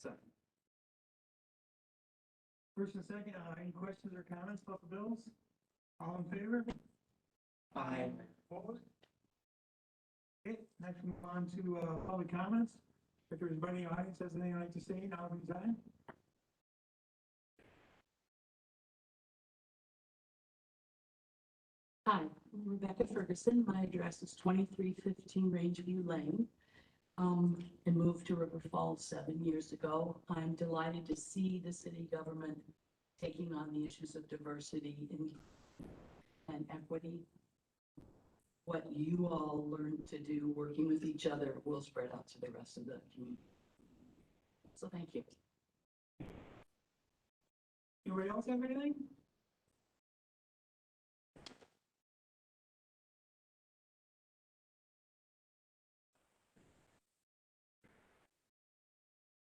Second. First and second, any questions or comments about the bills? All in favor? Aye. Opposed? Okay, next we move on to, public comments. If there's anybody in the audience has anything like to say, now would be the time. Hi, I'm Rebecca Ferguson. My address is 2315 Rangeview Lane. I moved to River Falls 7 years ago. I'm delighted to see the city government taking on the issues of diversity and equity. What you all learned to do working with each other will spread out to the rest of the community. So thank you. Anybody else have anything?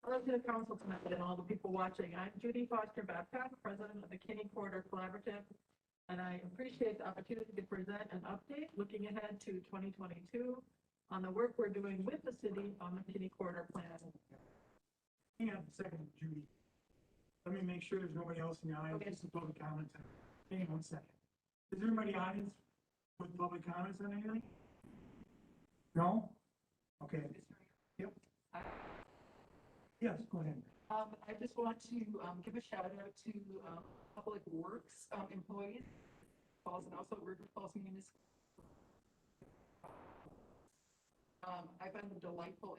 Hello to the council tonight and all the people watching. I'm Judy Foster Babcock, president of the Kinni Corridor Collaborative, and I appreciate the opportunity to present an update looking ahead to 2022 on the work we're doing with the city on the Kinni Corridor plan. Hang on a second, Judy. Let me make sure there's nobody else in the audience. Okay. Just a public comment. Hang on one second. Is there anybody in the audience with public comments on anything? No? Okay. Yep. Yes, go ahead. I just want to give a shout out to Public Works employees, and also River Falls Municipal. I find them delightful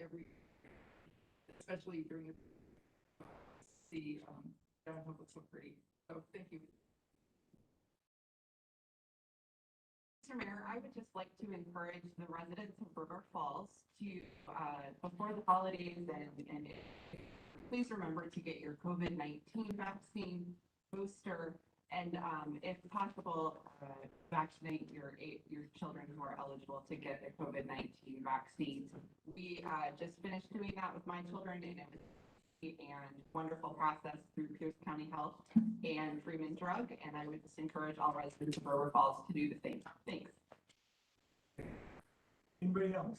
especially during the downtown looks so pretty. So thank you. Mr. Mayor, I would just like to encourage the residents of River Falls to, before the holidays and please remember to get your COVID-19 vaccine booster and, if possible, vaccinate your children who are eligible to get a COVID-19 vaccine. We just finished doing that with my children, and it was and wonderful process through Pierce County Health and Freeman Drug, and I would just encourage all residents of River Falls to do the same. Thanks. Anybody else?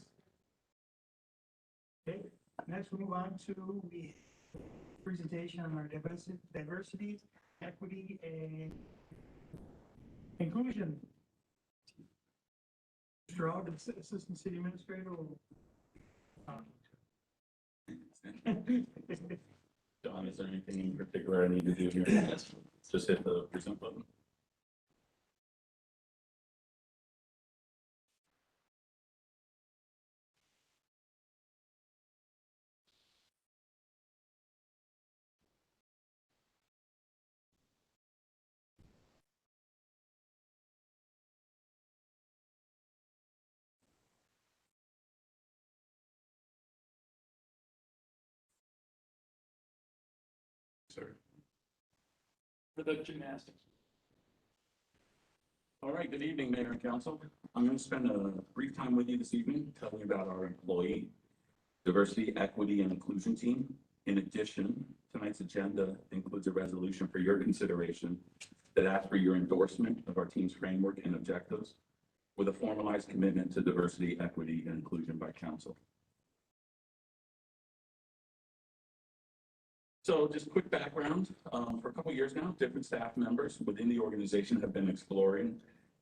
Okay, next we move on to the presentation on our diversity, equity, and inclusion. Mr. Aug, Assistant City Administrator. John, is there anything in particular I need to do here? Just hit the present button. Sir. For the gymnastics. All right, good evening, Mayor and Council. I'm going to spend a brief time with you this evening telling you about our employee diversity, equity, and inclusion team. In addition, tonight's agenda includes a resolution for your consideration that asks for your endorsement of our team's framework and objectives with a formalized commitment to diversity, equity, and inclusion by council. So just quick background, for a couple of years now, different staff members within the organization have been exploring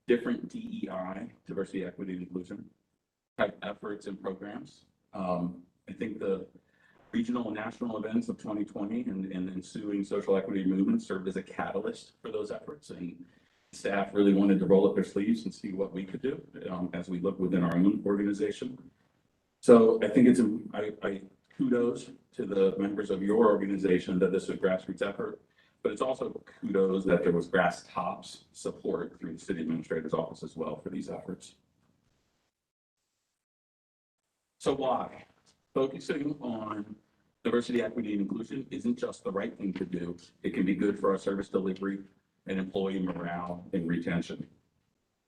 different DEI, diversity, equity, and inclusion type efforts and programs. I think the regional and national events of 2020 and ensuing social equity movements served as a catalyst for those efforts, and staff really wanted to roll up their sleeves and see what we could do as we look within our own organization. So I think it's, I kudos to the members of your organization that this was a grassroots effort, but it's also kudos that there was grass tops support through the city administrator's office as well for these efforts. So why? Focusing on diversity, equity, and inclusion isn't just the right thing to do. It can be good for our service delivery and employee morale and retention.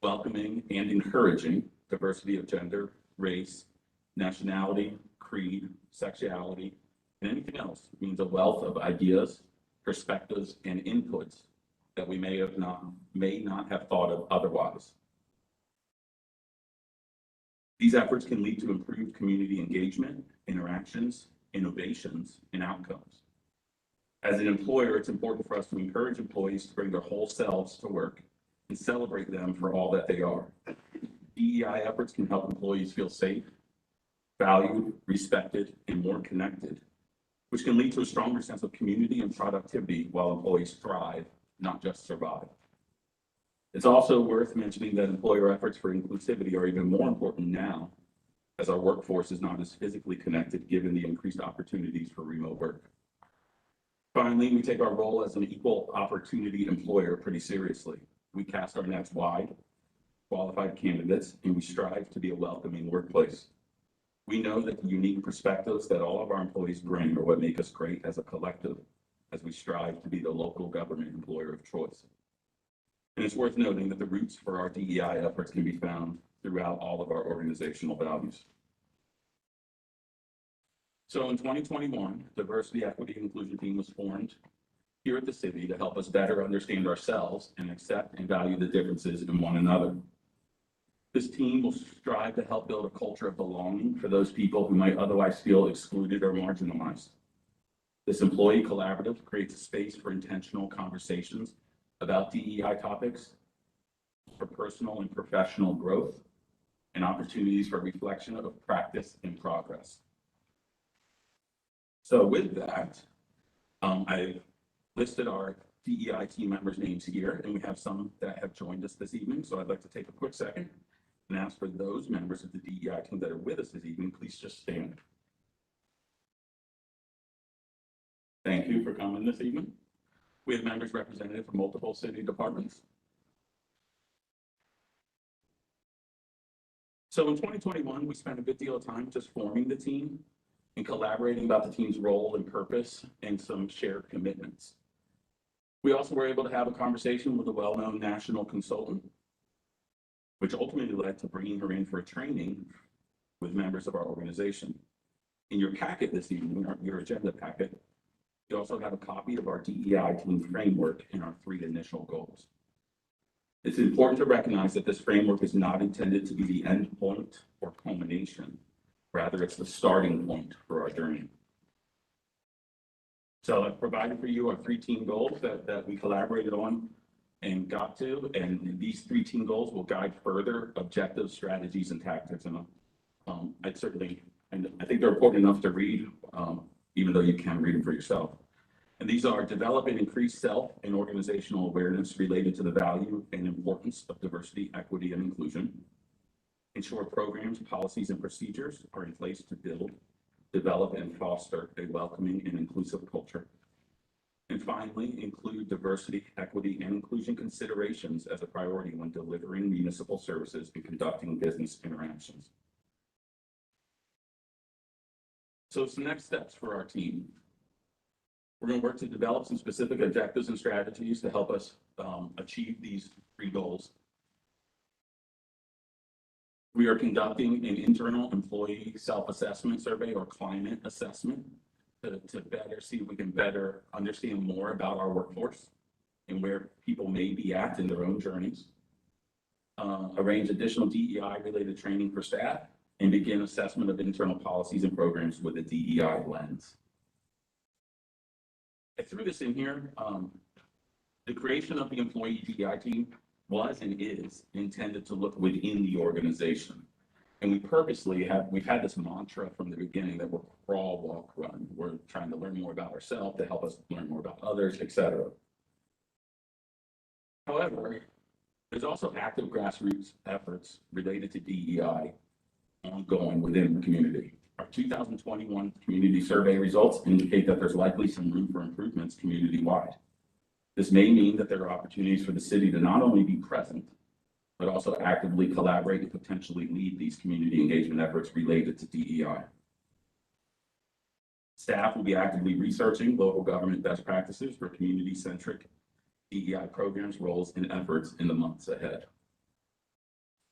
Welcoming and encouraging diversity of gender, race, nationality, creed, sexuality, and anything else means a wealth of ideas, perspectives, and inputs that we may not have thought of otherwise. These efforts can lead to improved community engagement, interactions, innovations, and outcomes. As an employer, it's important for us to encourage employees to bring their whole selves to work and celebrate them for all that they are. DEI efforts can help employees feel safe, valued, respected, and more connected, which can lead to a stronger sense of community and productivity while employees thrive, not just survive. It's also worth mentioning that employer efforts for inclusivity are even more important now, as our workforce is not as physically connected given the increased opportunities for remote work. Finally, we take our role as an equal opportunity employer pretty seriously. We cast our nets wide, qualified candidates, and we strive to be a welcoming workplace. We know that the unique perspectives that all of our employees bring are what make us great as a collective, as we strive to be the local government employer of choice. And it's worth noting that the roots for our DEI efforts can be found throughout all of our organizational values. So in 2021, Diversity, Equity, and Inclusion team was formed here at the city to help us better understand ourselves and accept and value the differences in one another. This team will strive to help build a culture of belonging for those people who might otherwise feel excluded or marginalized. This employee collaborative creates a space for intentional conversations about DEI topics, for personal and professional growth, and opportunities for reflection of practice and progress. So with that, I listed our DEI team members' names here, and we have some that have joined us this evening. So I'd like to take a quick second and ask for those members of the DEI team that are with us this evening, please just stand. Thank you for coming this evening. We have members represented from multiple city departments. So in 2021, we spent a good deal of time just forming the team and collaborating about the team's role and purpose and some shared commitments. We also were able to have a conversation with a well-known national consultant, which ultimately led to bringing her in for a training with members of our organization. In your packet this evening, your agenda packet, you also have a copy of our DEI team framework and our 3 initial goals. It's important to recognize that this framework is not intended to be the end point or culmination. Rather, it's the starting point for our journey. So I've provided for you our 3 team goals that we collaborated on and got to, and these 3 team goals will guide further objectives, strategies, and tactics. And I think they're important enough to read, even though you can read them for yourself. And these are: develop and increase self and organizational awareness related to the value and importance of diversity, equity, and inclusion. Ensure programs, policies, and procedures are in place to build, develop, and foster a welcoming and inclusive culture. And finally, include diversity, equity, and inclusion considerations as a priority when delivering municipal services and conducting business interactions. So some next steps for our team. We're going to work to develop some specific objectives and strategies to help us achieve these 3 goals. We are conducting an internal employee self-assessment survey or climate assessment to better see if we can better understand more about our workforce and where people may be at in their own journeys. Arrange additional DEI related training for staff and begin assessment of internal policies and programs with a DEI lens. I threw this in here. The creation of the employee DEI team was and is intended to look within the organization. And we purposely we've had this mantra from the beginning that we're crawl, walk, run. We're trying to learn more about ourselves to help us learn more about others, etc. However, there's also active grassroots efforts related to DEI ongoing within the community. Our 2021 community survey results indicate that there's likely some room for improvements community-wide. This may mean that there are opportunities for the city to not only be present, but also actively collaborate and potentially lead these community engagement efforts related to DEI. Staff will be actively researching local government best practices for community-centric DEI programs, roles, and efforts in the months ahead.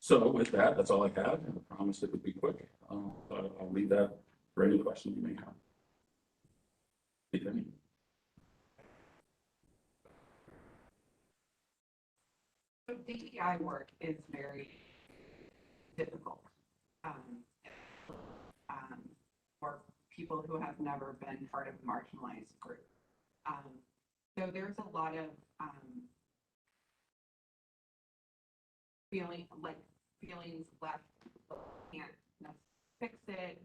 So with that, that's all I have. I promised it would be quick. But I'll leave that for any questions you may have. If any. So DEI work is very difficult for people who have never been part of a marginalized group. So there's a lot of feelings left, can't fix it,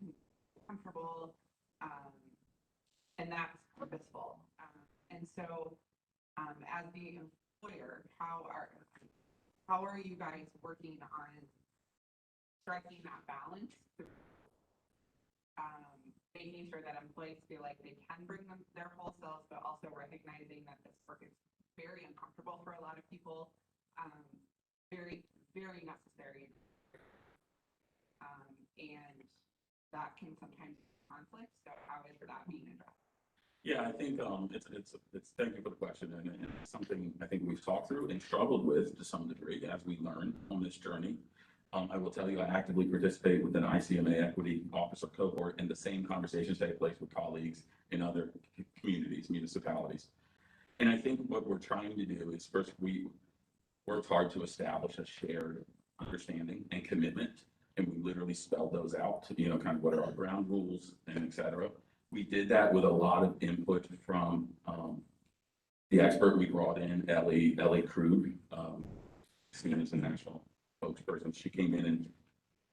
it's comfortable, and that's purposeful. And so, as the employer, how are you guys working on striking that balance? Making sure that employees feel like they can bring them their whole selves, but also recognizing that this work is very uncomfortable for a lot of people, very, very necessary. And that can sometimes conflict. So how is that being addressed? Yeah, I think it's thank you for the question, and it's something I think we've talked through and struggled with to some degree as we learn on this journey. I will tell you, I actively participate with an ICMA equity officer cohort, and the same conversations take place with colleagues in other communities, municipalities. And I think what we're trying to do is first, we worked hard to establish a shared understanding and commitment, and we literally spelled those out to, kind of what are our ground rules and et cetera. We did that with a lot of input from the expert we brought in, Ellie Krug, Siemens International spokesperson. She came in and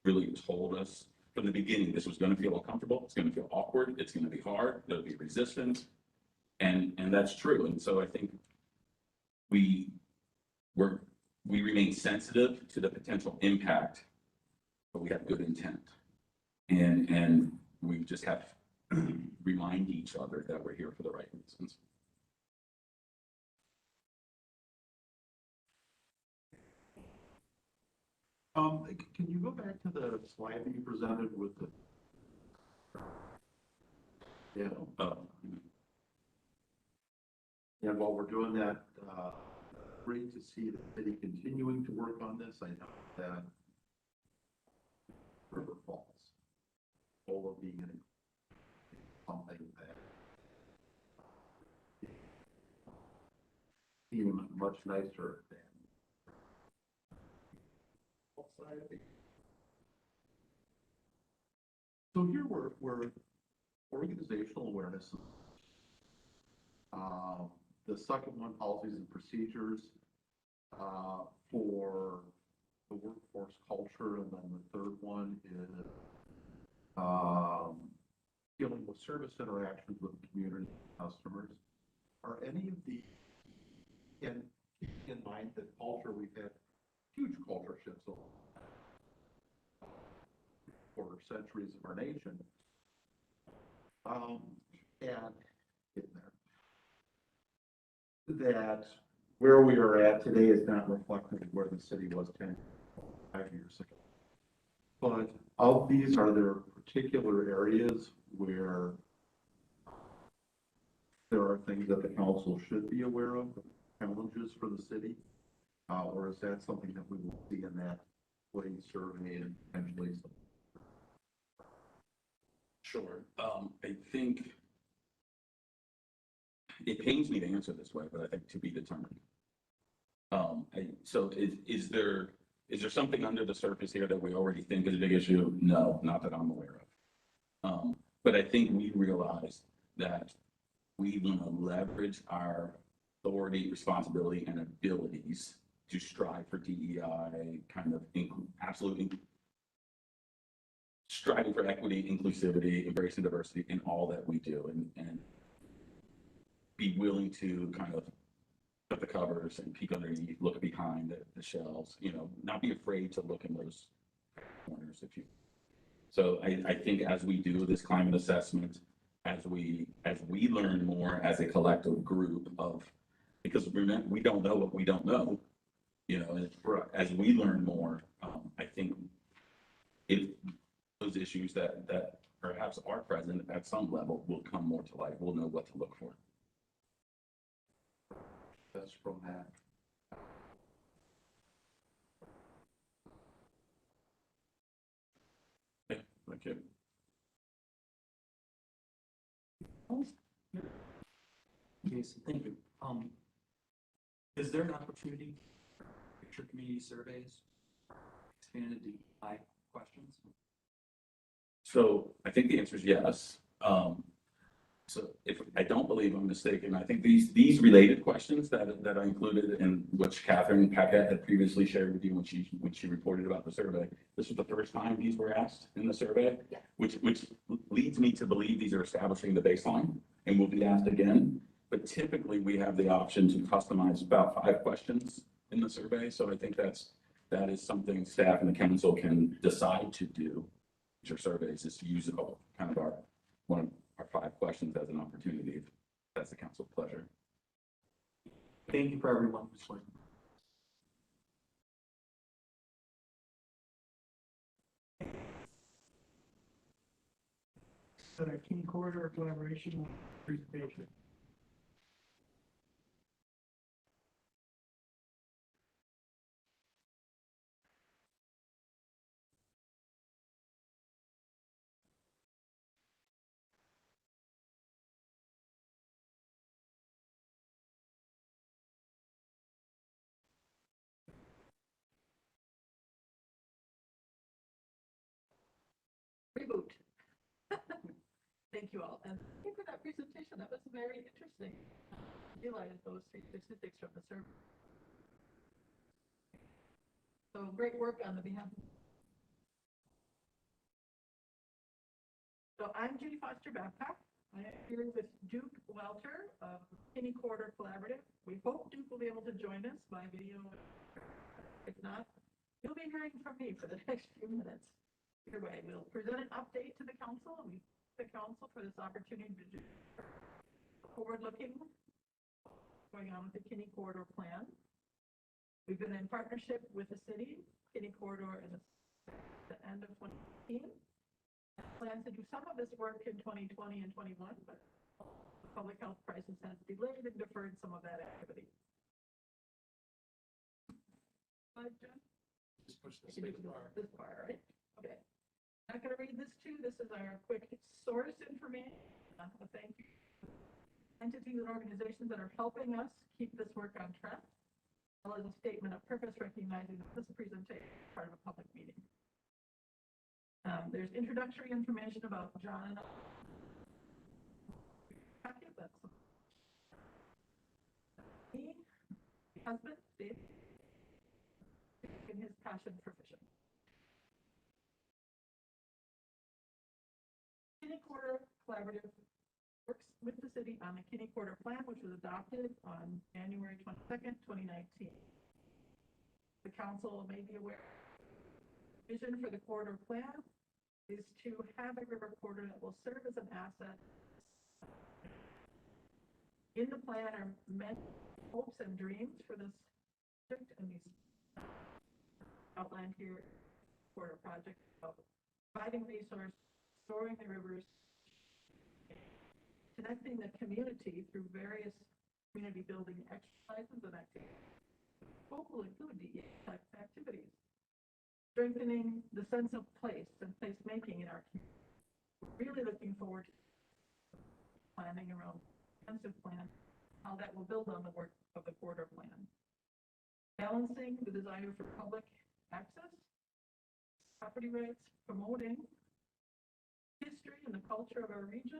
really told us from the beginning this was going to feel uncomfortable, it's going to feel awkward, it's going to be hard, there'll be resistance, and that's true. And so I think we remain sensitive to the potential impact, but we have good intent, and we just have to remind each other that we're here for the right reasons. Can you go back to the slide that you presented with the? Yeah. And while we're doing that, great to see the city continuing to work on this. I know that River Falls, all of being something that seems much nicer than. So here we're organizational awareness. The second one, policies and procedures for the workforce culture, and then the third one is dealing with service interactions with community customers. Are any of the, and keeping in mind that culture, we've had huge culture shifts over quarter centuries of our nation, and in there, that where we are at today is not reflective of where the city was 5 years ago. But of these, are there particular areas where there are things that the council should be aware of, challenges for the city? Or is that something that we will see in that employee survey and potentially some? Sure. I think it pains me to answer this way, but I think to be determined. So is there something under the surface here that we already think is a big issue? No, not that I'm aware of. But I think we realize that we want to leverage our authority, responsibility, and abilities to strive for DEI, kind of absolutely striving for equity, inclusivity, embracing diversity in all that we do, and be willing to kind of put the covers and peek underneath, look behind the shelves, not be afraid to look in those corners, if you. So I think as we do this climate assessment, as we learn more as a collective group because remember, we don't know what we don't know, as we learn more, I think if those issues that perhaps are present at some level will come more to light. We'll know what to look for. That's from that. Yeah, thank you. Jason, thank you. Is there an opportunity for future community surveys, expanded DEI questions? So I think the answer is yes. So if I don't believe I'm mistaken, I think these related questions that I included in which Catherine Paquette had previously shared with you when she reported about the survey, this was the first time these were asked in the survey, Yeah. which leads me to believe these are establishing the baseline and will be asked again. But typically, we have the option to customize about 5 questions in the survey. So I think that is something staff and the council can decide to do. Your surveys is to use kind of one of our 5 questions as an opportunity, if that's the council's pleasure. Thank you for everyone who's working. So that Kinni corridor collaboration presentation. Reboot. Thank you all, and thank you for that presentation. That was very interesting. Realize those statistics from the survey. So great work on the behalf. So I'm Judy Foster Babcock. I am here with Duke Welter of Kinni Corridor Collaborative. We hope Duke will be able to join us by video. If not, you'll be hearing from me for the next few minutes. Either way, we'll present an update to the council, and we thank the council for this opportunity to do forward-looking going on with the Kinni Corridor plan. We've been in partnership with the city, Kinni Corridor, in the end of 2018. Plans to do some of this work in 2020 and 21, but the public health crisis has delayed and deferred some of that activity. John? Just push the You can space do bar. this bar, right? Okay. Not gonna read this too. This is our quick source information. Thank you. Entities and organizations that are helping us keep this work on track. As well as a statement of purpose recognizing that this presentation is part of a public meeting. There's introductory information about John and that's me, husband, Dave, and his passion for fishing. Kinni Corridor Collaborative works with the city on the Kinni Corridor plan, which was adopted on January 22nd, 2019. The council may be aware. Vision for the corridor plan is to have a river corridor that will serve as an asset. In the plan are many hopes and dreams for this district, and these outlined here for a project of providing resources, storing the rivers, connecting the community through various community building exercises and activities. Both will include DEA type activities. Strengthening the sense of place and placemaking in our community. We're really looking forward to planning around comprehensive plan, how that will build on the work of the corridor plan. Balancing the desire for public access, property rights, promoting history and the culture of our region,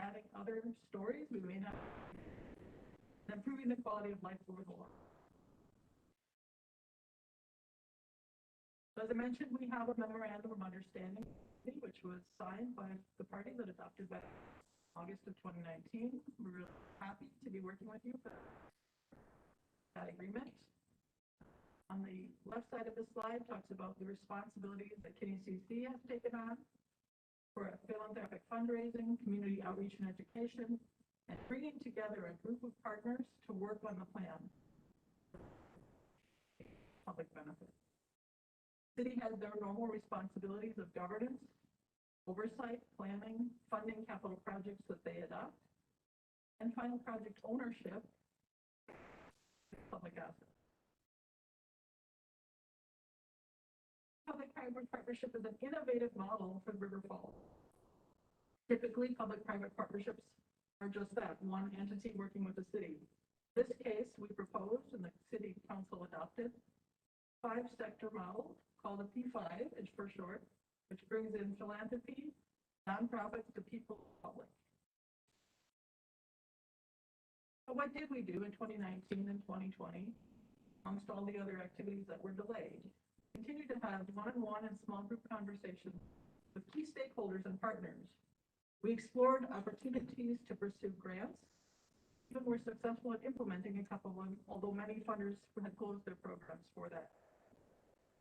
adding other stories we may not, and improving the quality of life over the long. As I mentioned, we have a memorandum of understanding, which was signed by the parties and adopted by August of 2019. We're really happy to be working with you for that agreement. On the left side of the slide talks about the responsibilities that Kinni CC has taken on for philanthropic fundraising, community outreach and education, and bringing together a group of partners to work on the plan. Public benefit. City has their normal responsibilities of governance, oversight, planning, funding capital projects that they adopt, and final project ownership, public assets. Public-private partnership is an innovative model for River Falls. Typically, public-private partnerships are just that, one entity working with the city. In this case, we proposed and the city council adopted 5-sector model called a P5 for short, which brings in philanthropy, nonprofits to people in the public. So what did we do in 2019 and 2020 amongst all the other activities that were delayed? Continue to have one-on-one and small group conversations with key stakeholders and partners. We explored opportunities to pursue grants. Even were successful in implementing a couple of them, although many funders had closed their programs for that.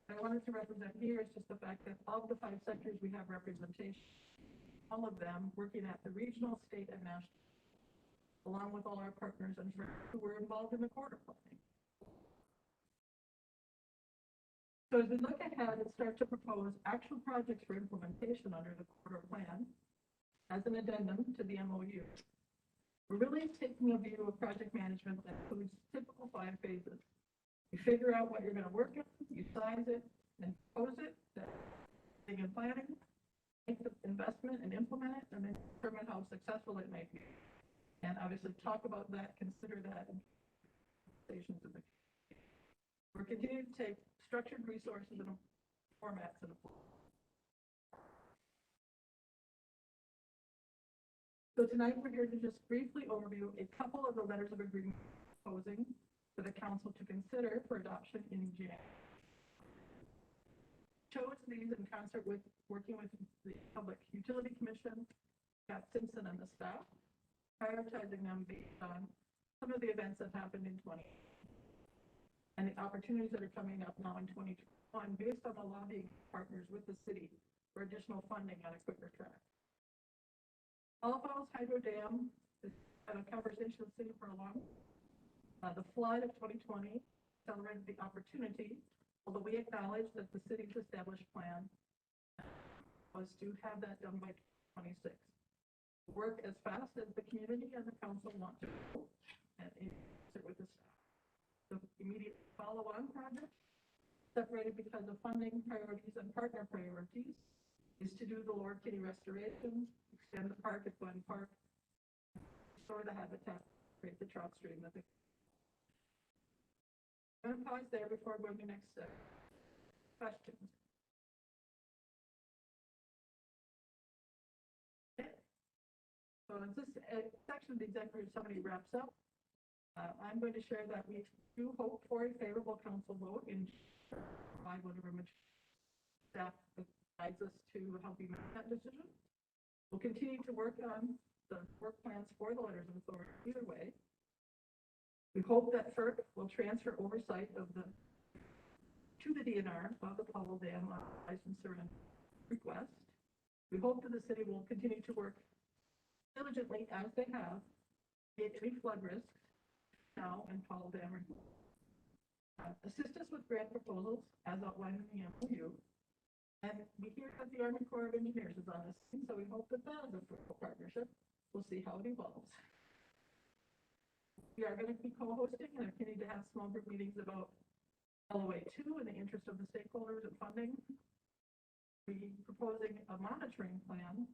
What I wanted to represent here is just the fact that of the 5 sectors we have representation, all of them working at the regional, state, and national, along with all our partners and friends who were involved in the quarter planning. So as we look ahead and start to propose actual projects for implementation under the quarter plan, as an addendum to the MOU, we're really taking a view of project management that includes typical 5 phases. You figure out what you're going to work on, you size it, and propose it, and planning, make the investment and implement it, and then determine how successful it may be. And obviously talk about that, consider that in stations of the. We're continuing to take structured resources and formats and apply. So tonight we're here to just briefly overview a couple of the letters of agreement proposing for the council to consider for adoption in January. Chose these in concert with working with the Public Utility Commission, Scott Simpson and the staff, prioritizing them based on some of the events that happened in 2020 and the opportunities that are coming up now in 2021 based on the lobbying partners with the city for additional funding on a quicker track. All Falls Hydro Dam has had a conversation with the city for a long time. The flood of 2020 accelerated the opportunity, although we acknowledge that the city's established plan was to have that done by 2026. Work as fast as the community and the council want to and sit with the staff. The immediate follow-on project, separated because of funding priorities and partner priorities, is to do the Lower Kinni restoration, extend the park at Glen Park, restore the habitat, create the trout stream. I'm going to pause there before going to the next step. Questions? Okay. So as this section of the executive summary wraps up, I'm going to share that we do hope for a favorable council vote in provide whatever staff guides us to help you make that decision. We'll continue to work on the work plans for the letters of authority either way. We hope that FERC will transfer oversight of to the DNR of the Powell Dam license surrender request. We hope that the city will continue to work diligently as they have in any flood risks now and Powell Dam. Assist us with grant proposals as outlined in the MOU. And we hear that the Army Corps of Engineers is on this team, so we hope that that is a fruitful partnership. We'll see how it evolves. We are going to be co-hosting and continue to have small group meetings about LOA2 in the interest of the stakeholders and funding. We're proposing a monitoring plan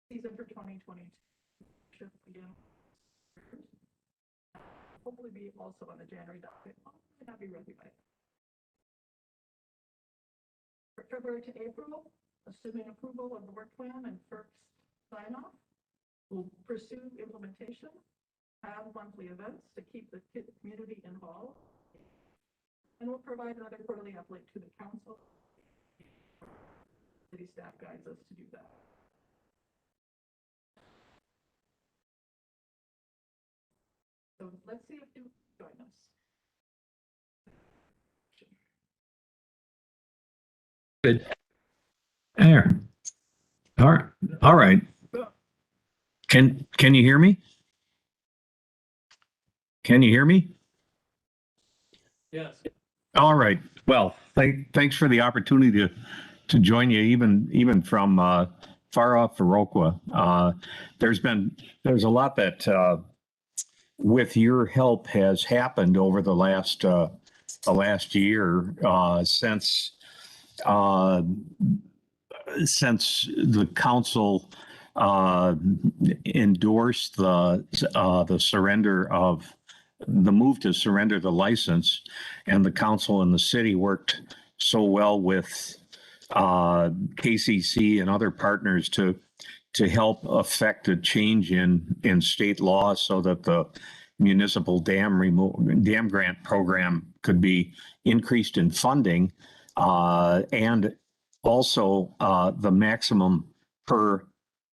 season for 2022. Again, hopefully be also on the January docket. May not be ready by for February to April, assuming approval of the work plan and FERC's sign-off, we'll pursue implementation, have monthly events to keep the community involved, and we'll provide another quarterly update to the council. City staff guides us to do that. So let's see if you join us. Good. There. All right. Can you hear me? Can you hear me? Yes. All right. Well, thanks for the opportunity to join you even from far off Viroqua. There's a lot that with your help has happened over the last year since the council endorsed the surrender of the move to surrender the license, and the council and the city worked so well with KCC and other partners to help affect a change in state law so that the municipal dam grant program could be increased in funding, and also the maximum per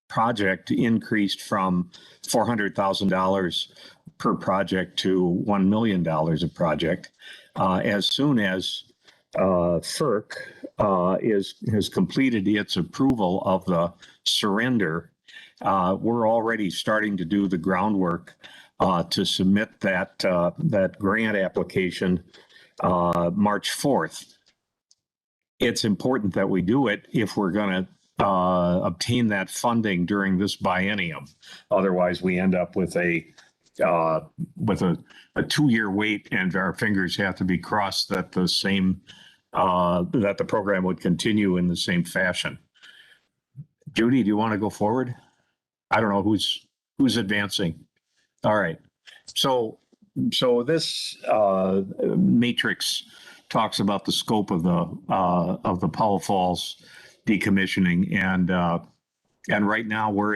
project increased from $400,000 per project to $1 million a project. As soon as FERC has completed its approval of the surrender, we're already starting to do the groundwork to submit that grant application March 4th. It's important that we do it if we're going to obtain that funding during this biennium. Otherwise, we end up with a 2-year wait, and our fingers have to be crossed that that the program would continue in the same fashion. Judy, do you want to go forward? I don't know who's advancing. All right. So this matrix talks about the scope of the Powell Falls decommissioning, and right now we're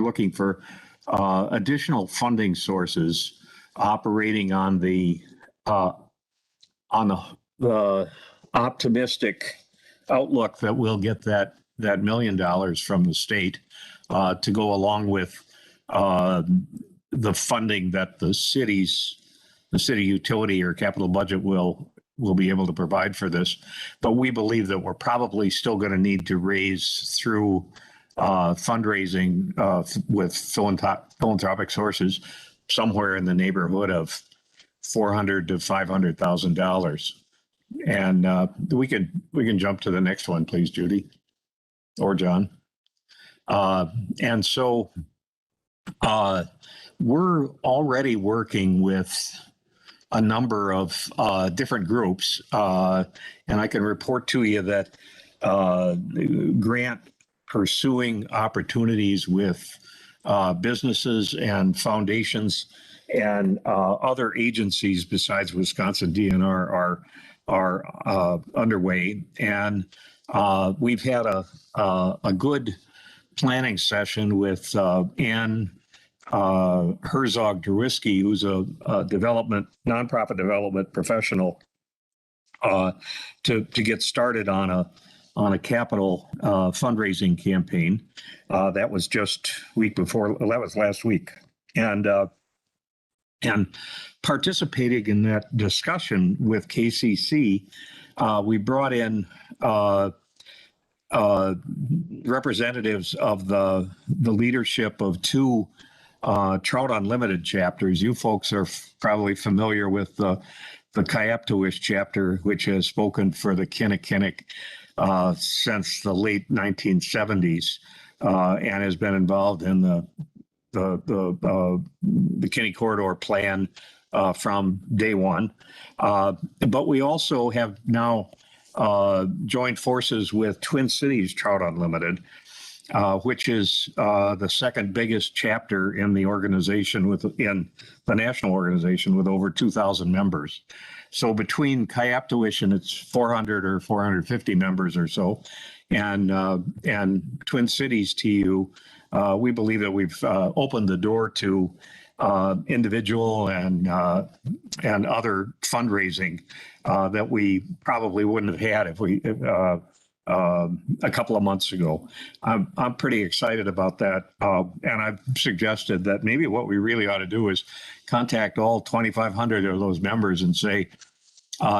looking for additional funding sources operating on the optimistic outlook that we'll get that $1 million from the state to go along with the funding that the city utility or capital budget will be able to provide for this. But we believe that we're probably still going to need to raise through fundraising with philanthropic sources somewhere in the neighborhood of $400,000 to $500,000. And we can jump to the next one, please, Judy or John. And so we're already working with a number of different groups, and I can report to you that grant pursuing opportunities with businesses and foundations and other agencies besides Wisconsin DNR are underway, and we've had a good planning session with Ann Herzog-Derwisky, who's a nonprofit development professional, to get started on a capital fundraising campaign. That was just that was last week, and participating in that discussion with KCC, we brought in representatives of the leadership of two Trout Unlimited chapters. You folks are probably familiar with the Kayaptuish chapter, which has spoken for the Kinni since the late 1970s and has been involved in the Kinni corridor plan from day one. But we also have now joined forces with Twin Cities Trout Unlimited, which is the second biggest chapter in the organization in the national organization with over 2,000 members. So between Kayaptuish and its 400 or 450 members or so, and Twin Cities TU, we believe that we've opened the door to individual and other fundraising that we probably wouldn't have had if we a couple of months ago. I'm pretty excited about that, and I've suggested that maybe what we really ought to do is contact all 2,500 of those members and say,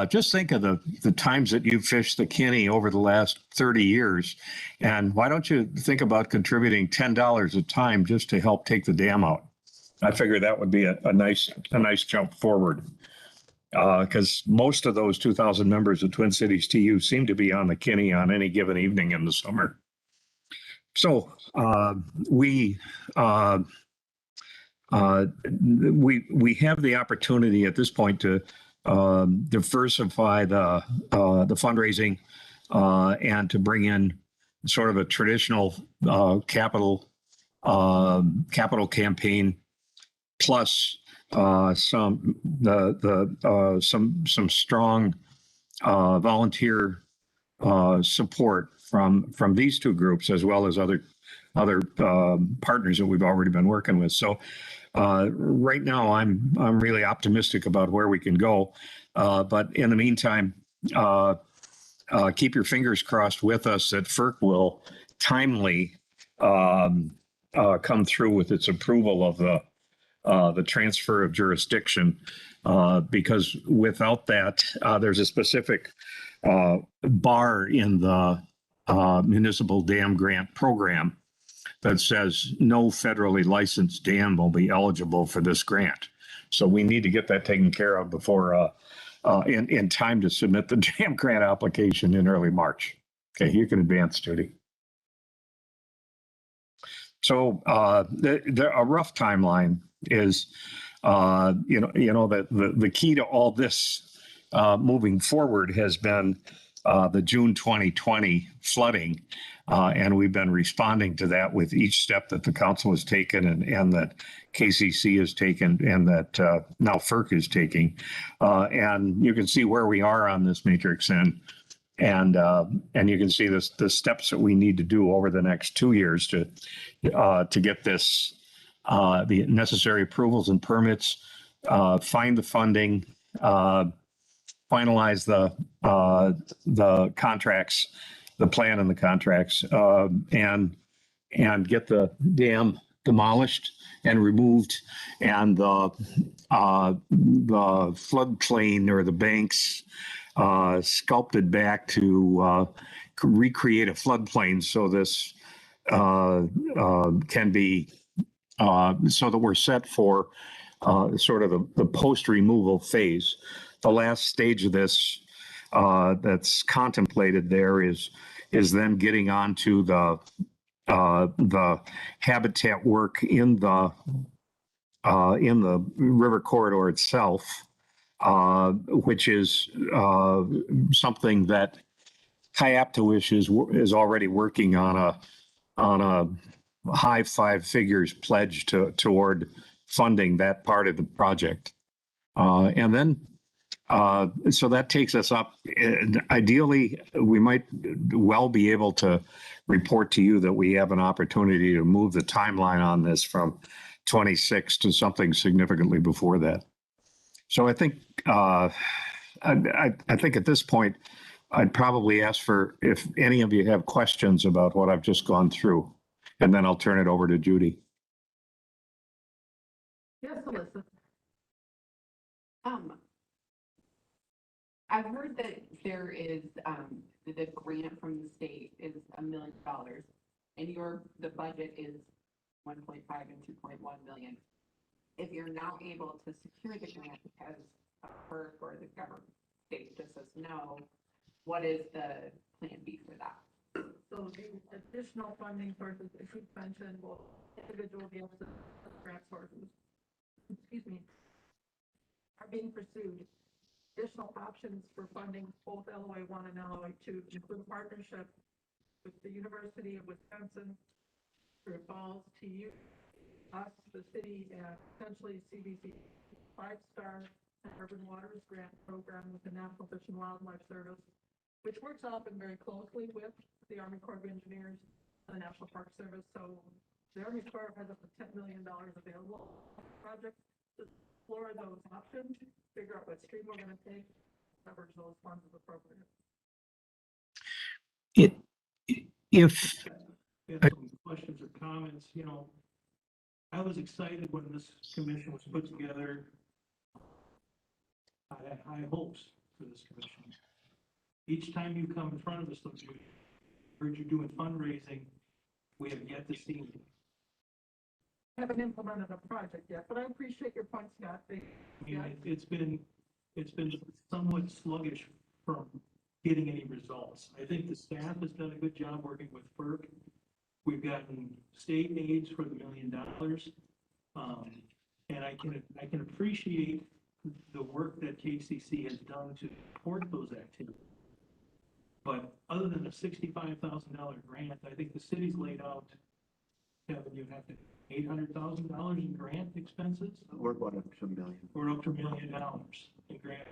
just think of the times that you've fished the Kinni over the last 30 years, and why don't you think about contributing $10 a time just to help take the dam out? I figure that would be a nice jump forward, because most of those 2,000 members of Twin Cities TU seem to be on the Kinni on any given evening in the summer. So we have the opportunity at this point to diversify the fundraising and to bring in sort of a traditional capital campaign, plus some strong volunteer support from these two groups as well as other partners that we've already been working with. So right now, I'm really optimistic about where we can go. But in the meantime, keep your fingers crossed with us that FERC will timely come through with its approval of the transfer of jurisdiction, because without that, there's a specific bar in the municipal dam grant program that says no federally licensed dam will be eligible for this grant. So we need to get that taken care of before in time to submit the dam grant application in early March. Okay, you can advance, Judy. So a rough timeline is, the key to all this moving forward has been the June 2020 flooding, and we've been responding to that with each step that the council has taken and that KCC has taken and that now FERC is taking. And you can see where we are on this matrix, and you can see the steps that we need to do over the next 2 years to get this, the necessary approvals and permits, find the funding, finalize the contracts, the plan and the contracts, and get the dam demolished and removed, and the floodplain or the banks sculpted back to recreate a floodplain so this can be so that we're set for sort of the post-removal phase. The last stage of this that's contemplated there is then getting onto the habitat work in the river corridor itself, which is something that Kayaptawish is already working on a high 5 figures pledge toward funding that part of the project. And then, so that takes us up. Ideally, we might well be able to report to you that we have an opportunity to move the timeline on this from 26 to something significantly before that. So I think, I think at this point, I'd probably ask for if any of you have questions about what I've just gone through, and then I'll turn it over to Judy. Yes, Alyssa. I've heard that there is, the grant from the state is $1 million, and the budget is 1.5 and 2.1 million. If you're not able to secure the grant because FERC or the government state just says no, what is the plan B for that? So the additional funding sources that you mentioned will individually be able to grant sources, excuse me, are being pursued. Additional options for funding both LOA 1 and LOA 2 include a partnership with the University of Wisconsin, through Falls, TU, us, the city, and potentially CBC 5-star Urban Waters Grant Program with the National Fish and Wildlife Service, which works often very closely with the Army Corps of Engineers and the National Park Service. So the Army Corps has up to $10 million available for the project to explore those options, figure out what stream we're going to take, leverage those funds as appropriate. If Some questions or comments, I was excited when this commission was put together. I had high hopes for this commission. Each time you come in front of us, I heard you doing fundraising, we have yet to see. Haven't implemented a project yet, but I appreciate your point, Scott. It's been somewhat sluggish from getting any results. I think the staff has done a good job working with FERC. We've gotten state aids for the $1 million. And I can appreciate the work that KCC has done to support those activities. But other than a $65,000 grant, I think the city's laid out, Kevin, you have to $800,000 in grant expenses. We're about up to $1 million. We're up to $1 million in grant.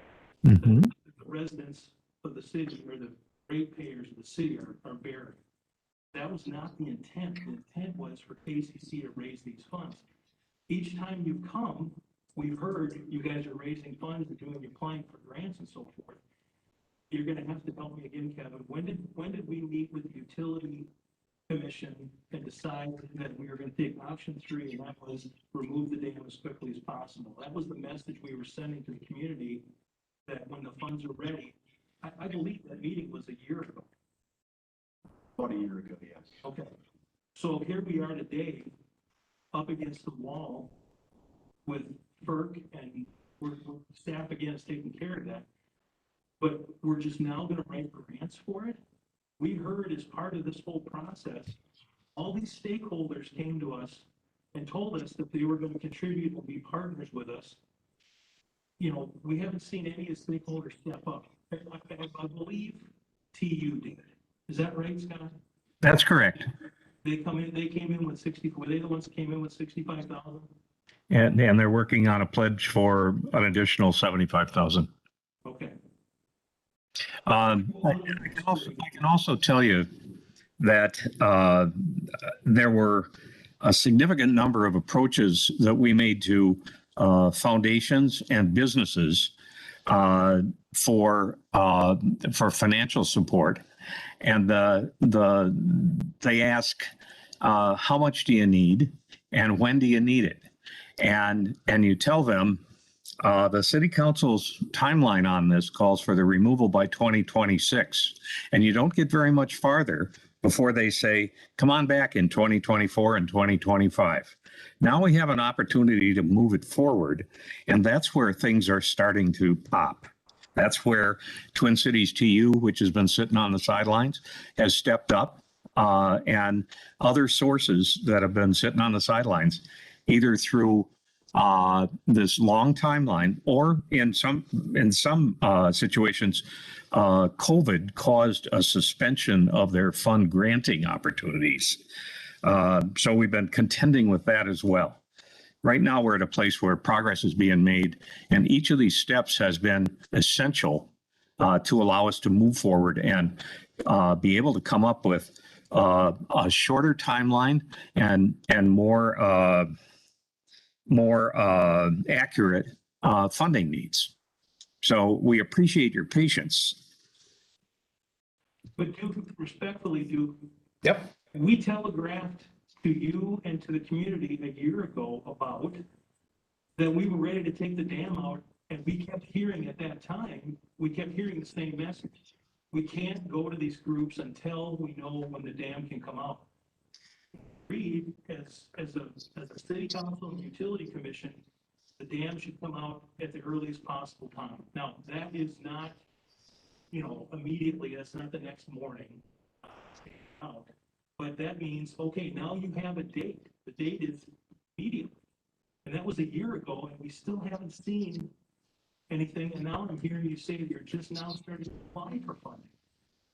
Mhm. The residents of the city or the ratepayers of the city are bearing. That was not the intent. The intent was for KCC to raise these funds. Each time you've come, we've heard you guys are raising funds and applying for grants and so forth. You're gonna have to help me again, Kevin. When did we meet with the utility commission and decide that we were gonna take option 3, and that was remove the dam as quickly as possible? That was the message we were sending to the community, that when the funds are ready, I believe that meeting was a year ago. About a year ago, yes. Okay, so here we are today, up against the wall with FERC, and we're staff again is taking care of that. But we're just now gonna write grants for it. We heard as part of this whole process, all these stakeholders came to us and told us that they were gonna contribute and be partners with us. You know, we haven't seen any of the stakeholders step up. I believe TU did. Is that right, Scott? That's correct. They came in with 60, were they the ones that came in with 65,000? And they're working on a pledge for an additional 75,000. Okay. I can also tell you that there were a significant number of approaches that we made to foundations and businesses for financial support, and they ask how much do you need and when do you need it, and you tell them the city council's timeline on this calls for the removal by 2026, and you don't get very much farther before they say, come on back in 2024 and 2025. Now we have an opportunity to move it forward, and that's where things are starting to pop. That's where Twin Cities TU, which has been sitting on the sidelines, has stepped up, and other sources that have been sitting on the sidelines, either through this long timeline, or in some situations, COVID caused a suspension of their fund granting opportunities. So we've been contending with that as well. Right now, we're at a place where progress is being made, and each of these steps has been essential to allow us to move forward and be able to come up with a shorter timeline and more accurate funding needs. So we appreciate your patience. But Duke, respectfully, Duke. Yep. We telegraphed to you and to the community a year ago about that we were ready to take the dam out, and we kept hearing at that time, we kept hearing the same message. We can't go to these groups until we know when the dam can come out. Read as a city council and utility commission, the dam should come out at the earliest possible time. Now, that is not, immediately, that's not the next morning. But that means, okay, now you have a date. The date is immediately. And that was a year ago, and we still haven't seen anything. And now I'm hearing you say that you're just now starting to apply for funding.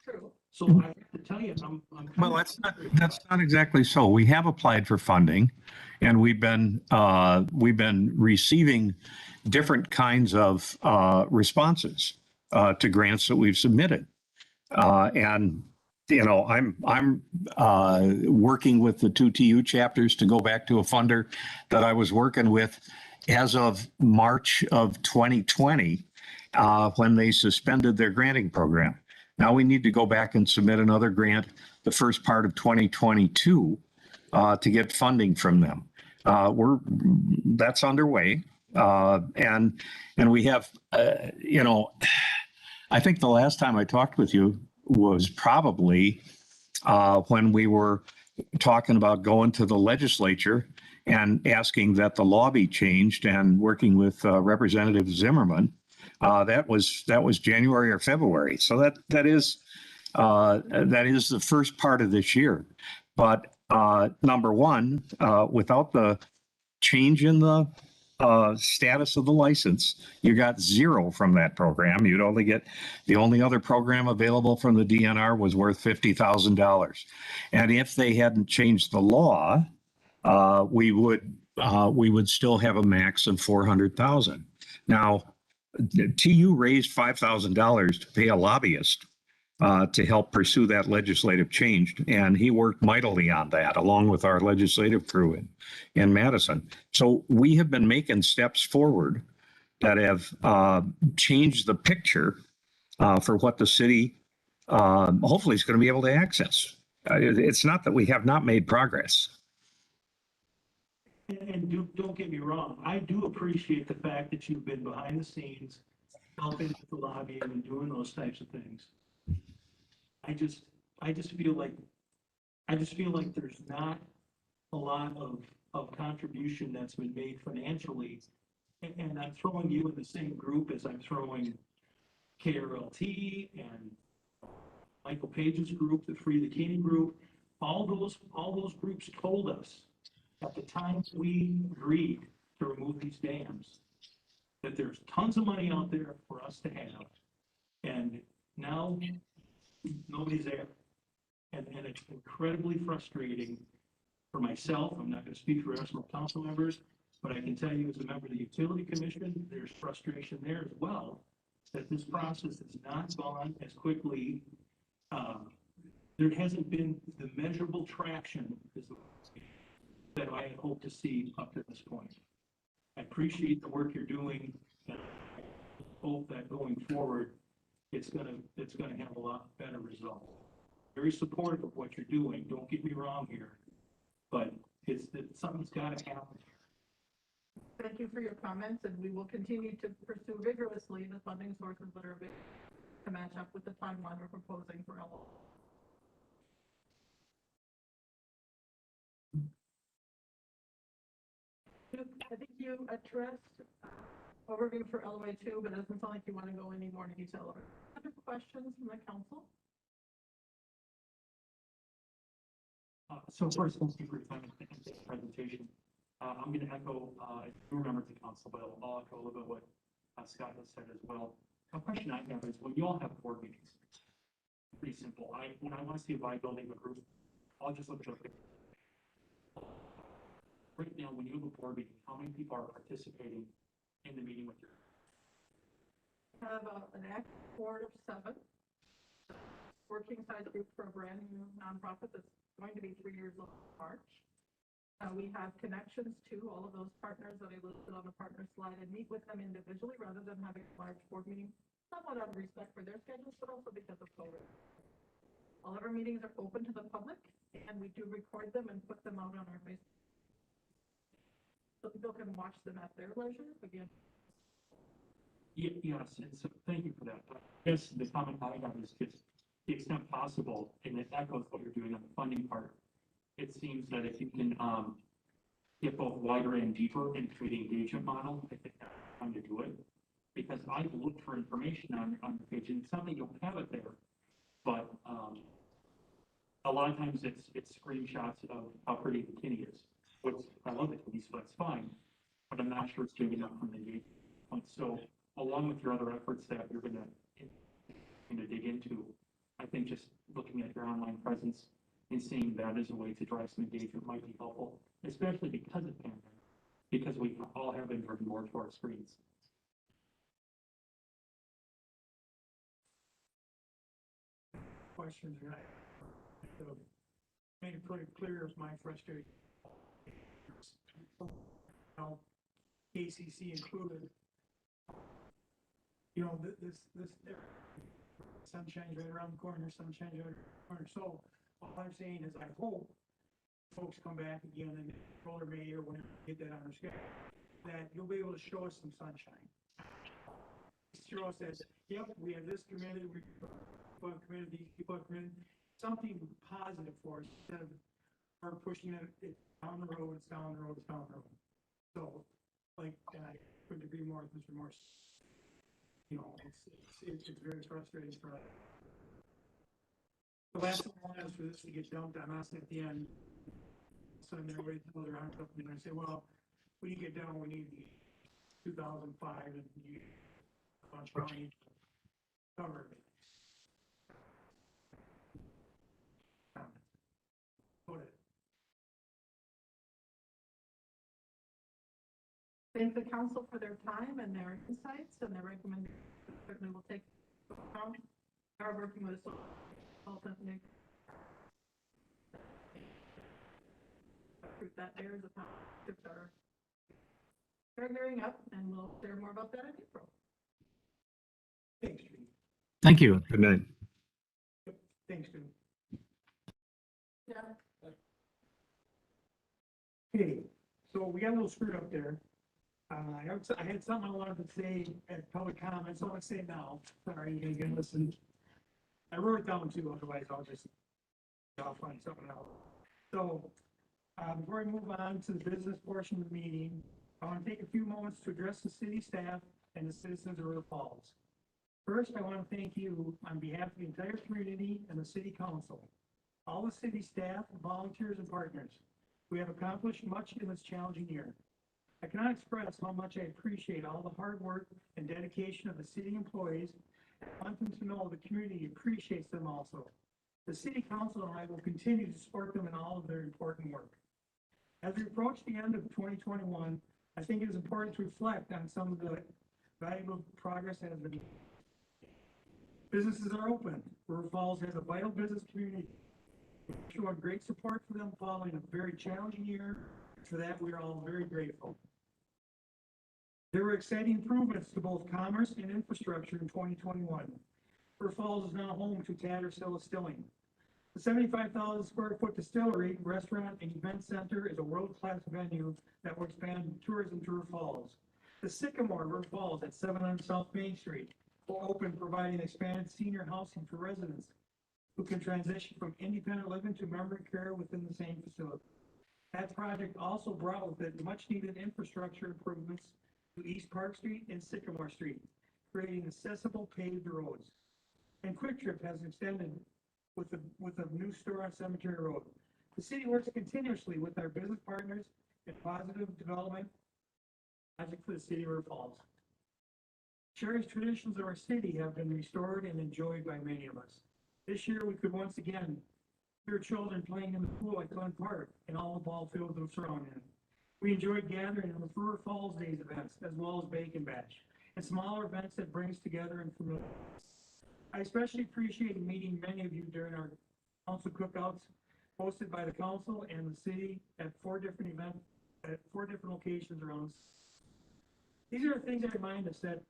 True. So I have to tell you, I'm Well, that's not exactly so. We have applied for funding, and we've been receiving different kinds of responses to grants that we've submitted. And I'm working with the 2 TU chapters to go back to a funder that I was working with as of March of 2020 when they suspended their granting program. Now we need to go back and submit another grant the first part of 2022 to get funding from them. That's underway, and we have I think the last time I talked with you was probably when we were talking about going to the legislature and asking that the law be changed, and working with Representative Zimmerman. That was January or February. So that is the first part of this year. But number one, without the change in the status of the license, you got zero from that program. You'd only get, the only other program available from the DNR was worth $50,000. And if they hadn't changed the law, we would still have a max of 400,000. Now, TU raised $5,000 to pay a lobbyist to help pursue that legislative change. And he worked mightily on that along with our legislative crew in Madison. So we have been making steps forward that have changed the picture for what the city hopefully is going to be able to access. It's not that we have not made progress. And don't get me wrong, I do appreciate the fact that you've been behind the scenes, helping with the lobbying and doing those types of things. I just feel like there's not a lot of contribution that's been made financially. And I'm throwing you in the same group as I'm throwing KRLT and Michael Page's group, the Free the Kinni group. All those groups told us at the time we agreed to remove these dams that there's tons of money out there for us to have. And now nobody's there. And it's incredibly frustrating for myself. I'm not going to speak for the rest of our council members, but I can tell you as a member of the Utility Commission, there's frustration there as well, that this process has not gone as quickly. There hasn't been the measurable traction that I had hoped to see up to this point. I appreciate the work you're doing, and I hope that going forward, it's gonna have a lot better results. Very supportive of what you're doing, don't get me wrong here, but something's gotta happen. Thank you for your comments, and we will continue to pursue vigorously the funding sources that are available to match up with the timeline we're proposing for LO. I think you addressed overview for LOA 2, but it doesn't sound like you want to go any more detail. Other questions from the council? So first, thank you for your time and this presentation. I'm going to echo, two members of the council, but I'll echo a little bit what Scott has said as well. A question I have is when you all have board meetings, pretty simple. When I want to see a viability of a group, I'll just look at it. Right now, when you have a board meeting, how many people are participating in the meeting with you? Have an active board of 7, working size group for a brand new nonprofit that's going to be 3 years old in March. We have connections to all of those partners that I listed on the partner slide and meet with them individually rather than having a large board meeting, somewhat out of respect for their schedules, but also because of COVID. All of our meetings are open to the public, and we do record them and put them out on our Facebook. So people can watch them at their leisure. Again. Yes, and so thank you for that. I guess the comment I have is just the extent possible, and it echoes what you're doing on the funding part. It seems that if you can get both wider and deeper into the engagement model, I think that's the time to do it. Because I've looked for information on your page, and it's not that you don't have it there, but a lot of times it's screenshots of how pretty the Kinni is. Which I love the Kinni, so that's fine, but I'm not sure it's big enough from the engagement. So along with your other efforts that you're going to dig into, I think just looking at your online presence and seeing that as a way to drive some engagement might be helpful, especially because of pandemic, because we all have been driven more to our screens. Questions, right? So, made it pretty clear my frustration. Now, KCC included, you know, this sunshine's right around the corner, sunshine's right around the corner. So all I'm saying is I hope folks come back again and Controller May or whenever we get that on our schedule, that you'll be able to show us some sunshine. Show us that, yep, we have this committed, we have committed, these people have committed, something positive for us instead of we're pushing it down the road, it's down the road, it's down the road. So, like, I couldn't agree more with Mr. Morse. You know, it's very frustrating for us. The last thing I want is for this to get dumped on us at the end. So they're waiting until they're on something and I say, well, when you get down, we need the 2005 and you bunch of money to cover it. Thank the council for their time and their insights and their recommendations. Certainly will take into account. are working with consultant Nick. That there is a positive start. They're gearing up, and we'll share more about that in April. Thanks, Judy. Thank you. Good night. Thanks, Judy. Yeah. Okay, so we got a little screwed up there. I had something I wanted to say at public comments, I want to say it now. Sorry, you can listen. I wrote it down too, otherwise I'll find something else. So, before I move on to the business portion of the meeting, I want to take a few moments to address the city staff and the citizens of River Falls. First, I want to thank you on behalf of the entire community and the city council, all the city staff, volunteers, and partners. We have accomplished much in this challenging year. I cannot express how much I appreciate all the hard work and dedication of the city employees, and want them to know the community appreciates them also. The city council and I will continue to support them in all of their important work. As we approach the end of 2021, I think it is important to reflect on some of the valuable progress that has been made. Businesses are open. River Falls has a vital business community. We're showing great support for them following a very challenging year. For that, we are all very grateful. There were exciting improvements to both commerce and infrastructure in 2021. River Falls is now home to Tattersall Distilling. The 75,000 square foot distillery, restaurant, and event center is a world-class venue that will expand tourism to River Falls. The Sycamore River Falls at 700 South Main Street will open, providing expanded senior housing for residents who can transition from independent living to memory care within the same facility. That project also brought with it much-needed infrastructure improvements to East Park Street and Sycamore Street, creating accessible paved roads. And Quick Trip has extended with a new store on Cemetery Road. The city works continuously with our business partners in positive development project for the city of River Falls. Cherished traditions of our city have been restored and enjoyed by many of us. This year, we could once again hear children playing in the pool at Glen Park and all the ball fields that surround it. We enjoyed gathering in the River Falls Days events, as well as Bake and Bash, and smaller events that brings together and familiar. I especially appreciated meeting many of you during our council cookouts hosted by the council and the city at 4 different events, at 4 different locations around. These are the things that remind us that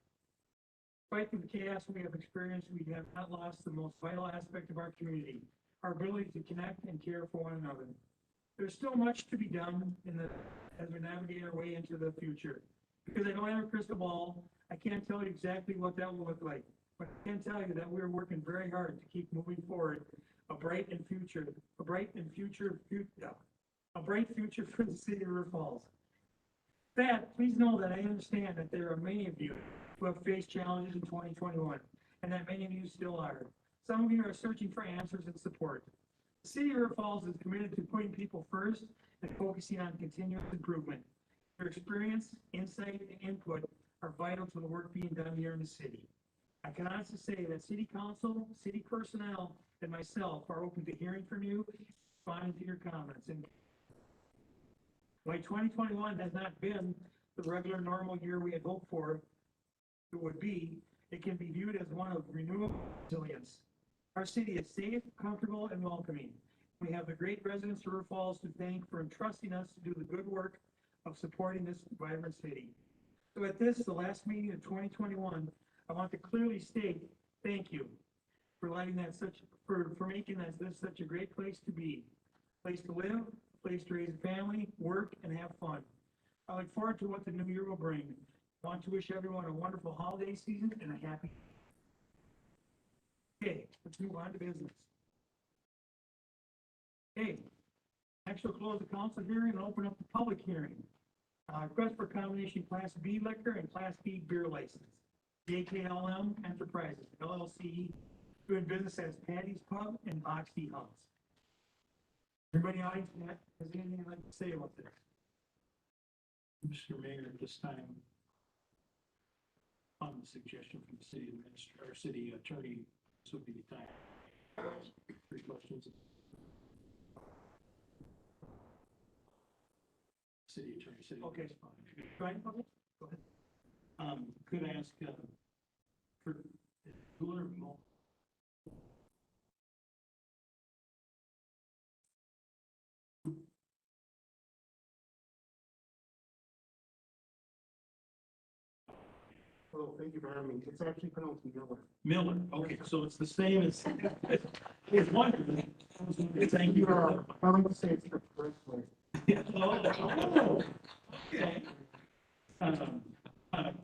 despite the chaos we have experienced, we have not lost the most vital aspect of our community, our ability to connect and care for one another. There's still much to be done as we navigate our way into the future. Because I don't have a crystal ball, I can't tell you exactly what that will look like. But I can tell you that we're working very hard to keep moving forward a bright future for the city of River Falls. That, please know that I understand that there are many of you who have faced challenges in 2021, and that many of you still are. Some of you are searching for answers and support. The city of River Falls is committed to putting people first and focusing on continuous improvement. Your experience, insight, and input are vital to the work being done here in the city. I can honestly say that city council, city personnel, and myself are open to hearing from you, responding to your comments. And while 2021 has not been the regular normal year we had hoped for it would be, it can be viewed as one of renewal resilience. Our city is safe, comfortable, and welcoming. We have the great residents of River Falls to thank for entrusting us to do the good work of supporting this vibrant city. So at this, the last meeting of 2021, I want to clearly state thank you for letting that for making this such a great place to be, place to live, place to raise a family, work, and have fun. I look forward to what the new year will bring. I want to wish everyone a wonderful holiday season and a happy. Okay, let's move on to business. Okay, next we'll close the council hearing and open up the public hearing. Request for combination Class B liquor and Class B beer license. JKLM Enterprises, LLC, doing business as Patty's Pub and Boxty House. Everybody in the audience has anything I'd like to say about this? Mr. Mayor, at this time, on the suggestion from the city administrator, or city attorney, this would be the time. 3 questions. City attorney, city. Okay. Right, go ahead. Could I ask, for cooler, Hello, thank you for having me. It's actually pronounced Miller. Miller, okay, so it's the same as, it's wonderful. Thank you. I like to say it's the correct way. Oh, okay.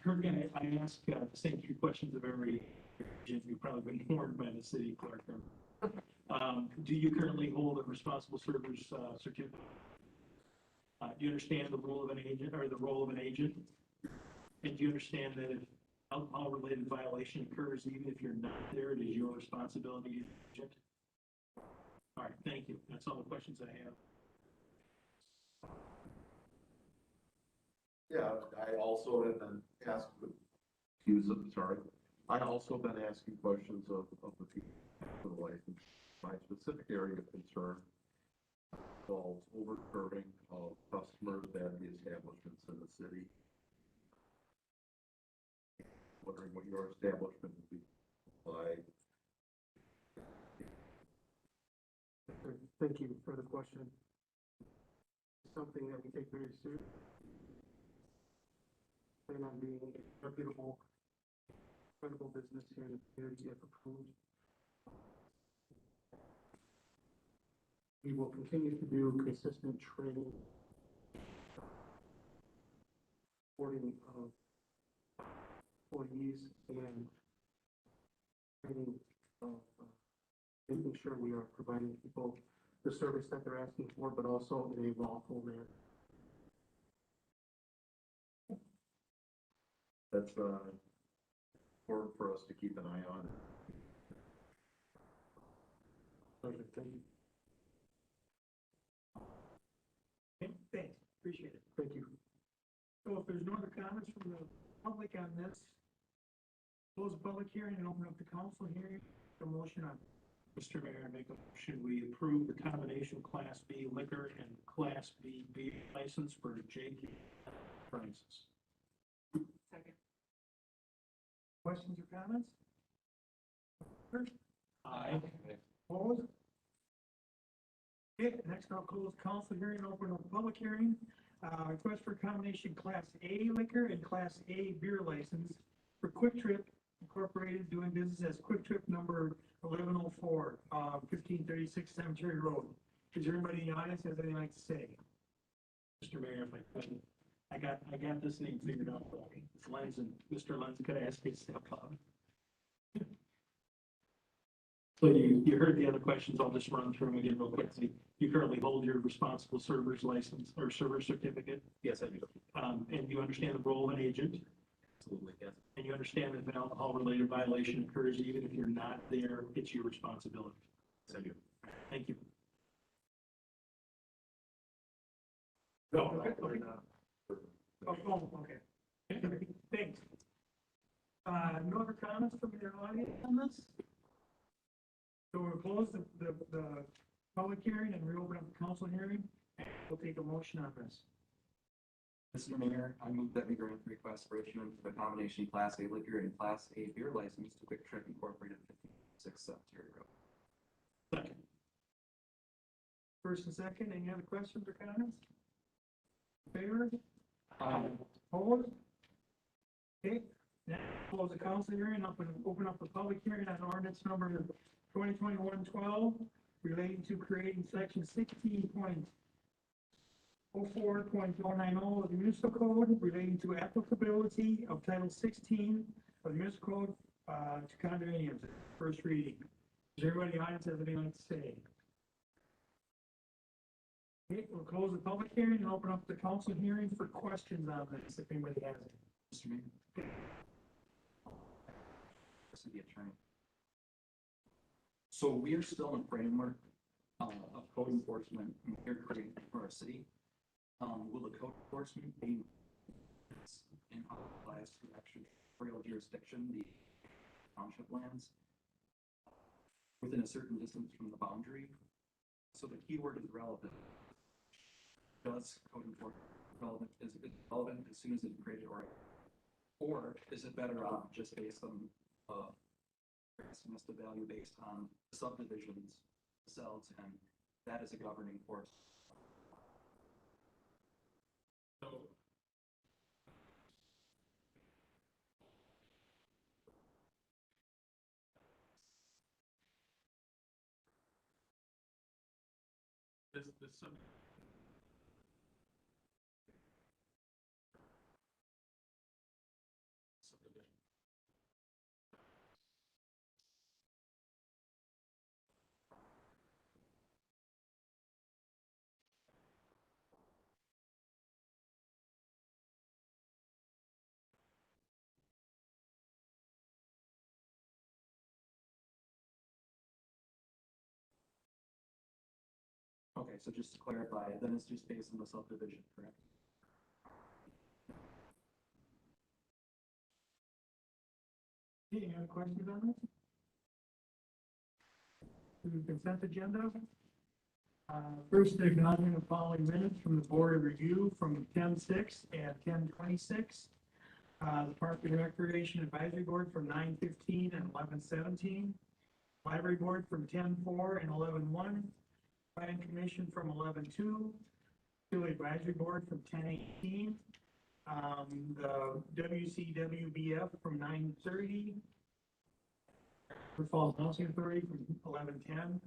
Kirk, I ask the same three questions of every agent. You've probably been warned by the city clerk. Do you currently hold a responsible server's certificate? Do you understand the role of an agent or the role of an agent? And do you understand that if alcohol-related violation occurs, even if you're not there, it is your responsibility as an agent? All right, thank you. That's all the questions I have. Yeah, I also have been asked, I also been asking questions of the people for the license. My specific area of concern involves over-serving of customers at the establishments in the city. Wondering what your establishment would be like. Thank you for the question. It's something that we take very seriously. Plan on being a reputable, credible business here in the community if approved. We will continue to do consistent training, supporting employees and training of making sure we are providing people the service that they're asking for, but also in a lawful manner. That's important for us to keep an eye on. Pleasure, thank you. Okay, thanks, appreciate it. Thank you. So if there's no other comments from the public on this, close the public hearing and open up the council hearing, the motion on. Mr. Mayor, I make a motion, we approve the combination Class B liquor and Class B beer license for Jake Francis. Second. Questions or comments? Aye. Opposed? Okay, next I'll close council hearing and open up public hearing. Request for combination Class A liquor and Class A beer license for Quick Trip Incorporated, doing business as Quick Trip number 1104, 1536 Cemetery Road. Is there anybody in the audience has anything like to say? Mr. Mayor, if I could, I got this name figured out. It's Lenz, and Mr. Lenz, could I ask you to step up? So you heard the other questions. I'll just run through them again real quickly. You currently hold your responsible server's license or server certificate? Yes, I do. And you understand the role of an agent? Absolutely, yes. And you understand that if an alcohol-related violation occurs, even if you're not there, it's your responsibility? Yes, I do. Thank you. No. Oh, okay. Thanks. No other comments from your audience on this? So we'll close the public hearing and reopen up the council hearing, and we'll take a motion on this. Mr. Mayor, I move that we grant the request for issuance of a combination Class A liquor and Class A beer license to Quick Trip Incorporated, 56 Cemetery Road. Second. First and second, any other questions or comments? Favor? Aye. Opposed? Okay, now close the council hearing, open up the public hearing on ordinance number 2021-12 relating to creating section 16.04.090 of the municipal code relating to applicability of title 16 of the municipal code to condominiums. First reading. Does everybody in the audience have anything like to say? Okay, we'll close the public hearing and open up the council hearing for questions on this, if anybody has it. Mr. Mayor. This is the attorney. So we are still in a framework of code enforcement here creating for our city. Will the code enforcement be in applies to actually real jurisdiction, the township lands, within a certain distance from the boundary? So the keyword is relevant. Does code enforcement relevant? Is it relevant as soon as it's created, or is it better off just based on estimate the value based on subdivisions themselves, and that is a governing force? So This sub. Subdivision. Okay, so just to clarify, then it's just based on the subdivision, correct? Any other questions on this? The consent agenda. First, the acknowledgement of following minutes from the board of review from 10:06 and 10:26. The Park and Recreation Advisory Board from 9:15 and 11:17. Library Board from 10:04 and 11:01. Planning Commission from 11:02. Facility Advisory Board from 10:18. The WCWBF from 9:30. Falls Housing Authority from 11:10.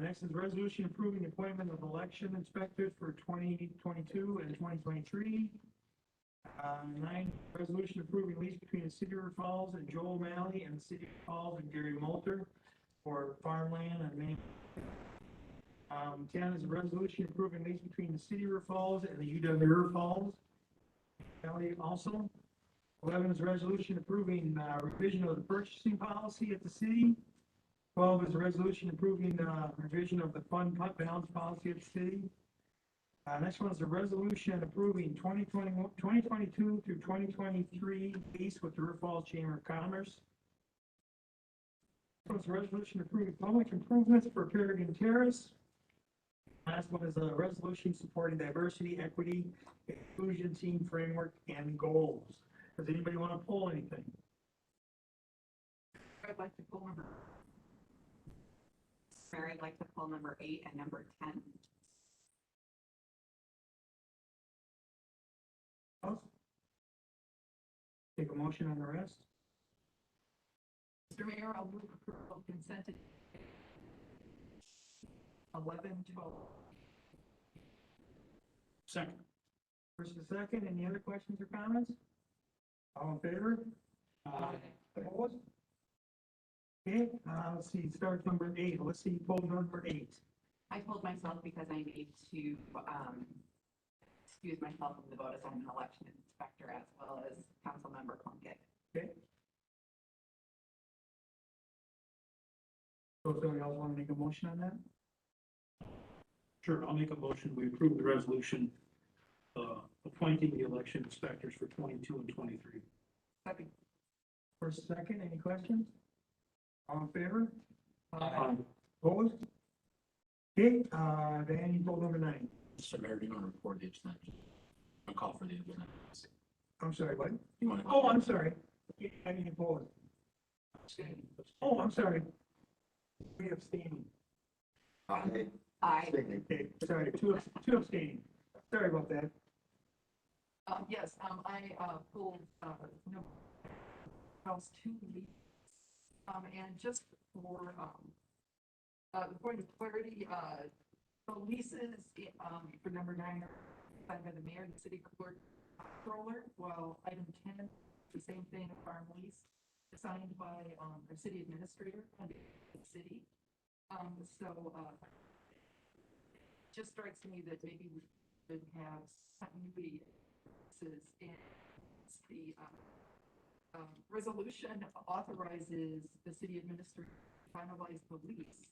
Next is resolution approving appointment of election inspectors for 2022 and 2023. 9, resolution approving lease between the City of River Falls and Joel O'Malley and the City of Falls and Gary Moulter for farmland and main. 10 is a resolution approving lease between the City of River Falls and the UW River Falls County also. 11 is a resolution approving revision of the purchasing policy at the city. 12 is a resolution approving revision of the fund balance policy at the city. Next one is a resolution approving 2022 through 2023 lease with the River Falls Chamber of Commerce. Next one is a resolution approving public improvements for Peregrine Terrace. Last one is a resolution supporting diversity, equity, inclusion, team framework, and goals. Does anybody want to pull anything? I'd like to pull number. Mary, I'd like to pull number 8 and number 10. Take a motion on the rest. Mr. Mayor, I'll move approval of consent. 11, 12. Second. First and second, any other questions or comments? All in favor? Opposed? Okay, let's see, start number 8. Let's see, pull number 8. I told myself because I need to excuse myself from the vote as I'm an election inspector as well as Councilmember Plunkett. Okay. So somebody else want to make a motion on that? Sure, I'll make a motion. We approve the resolution appointing the election inspectors for 22 and 23. Second. First, second, any questions? All in favor? Aye. Opposed? Okay, Dan, you pulled number 9. Mr. Mayor, do you want to record the abstention? I'll call for the abstention. I'm sorry, what? You want to? Oh, I'm sorry. I didn't pull it. Oh, I'm sorry. We abstaining. I. Okay, sorry, two abstaining. Sorry about that. Yes, I pulled no, house 2 leads. And just for the point of clarity, the leases for number 9 are signed by the mayor and the city clerk controller, while item 10, the same thing, a farm lease signed by our city administrator and the city. Just strikes me that maybe we should have continuity in the resolution authorizes the city administrator to finalize the lease.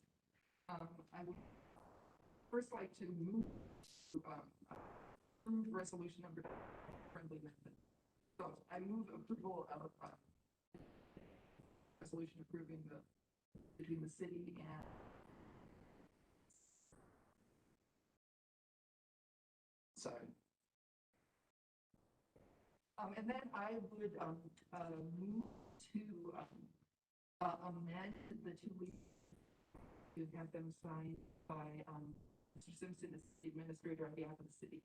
I would first like to move approve resolution number friendly method. So I move approval of resolution approving the between the city and Sorry. and then I would move to amend the 2 weeks to have them signed by Mr. Simpson, the city administrator, on behalf of the city.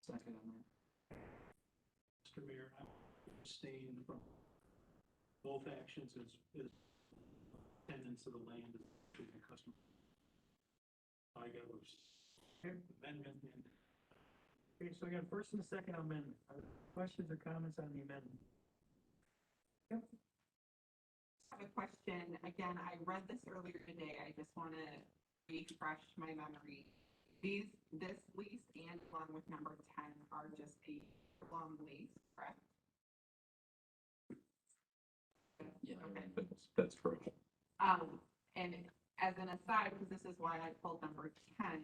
Second on that. Mr. Mayor, I abstain from both actions as tenants of the land to the customer. I got those amendment and Okay, so I got a first and a second amendment. Are there questions or comments on the amendment? I have a question. Again, I read this earlier today. I just want to refresh my memory. This lease and along with number 10 are just a long lease, correct? Yeah, Okay. that's correct. And as an aside, because this is why I pulled number 10,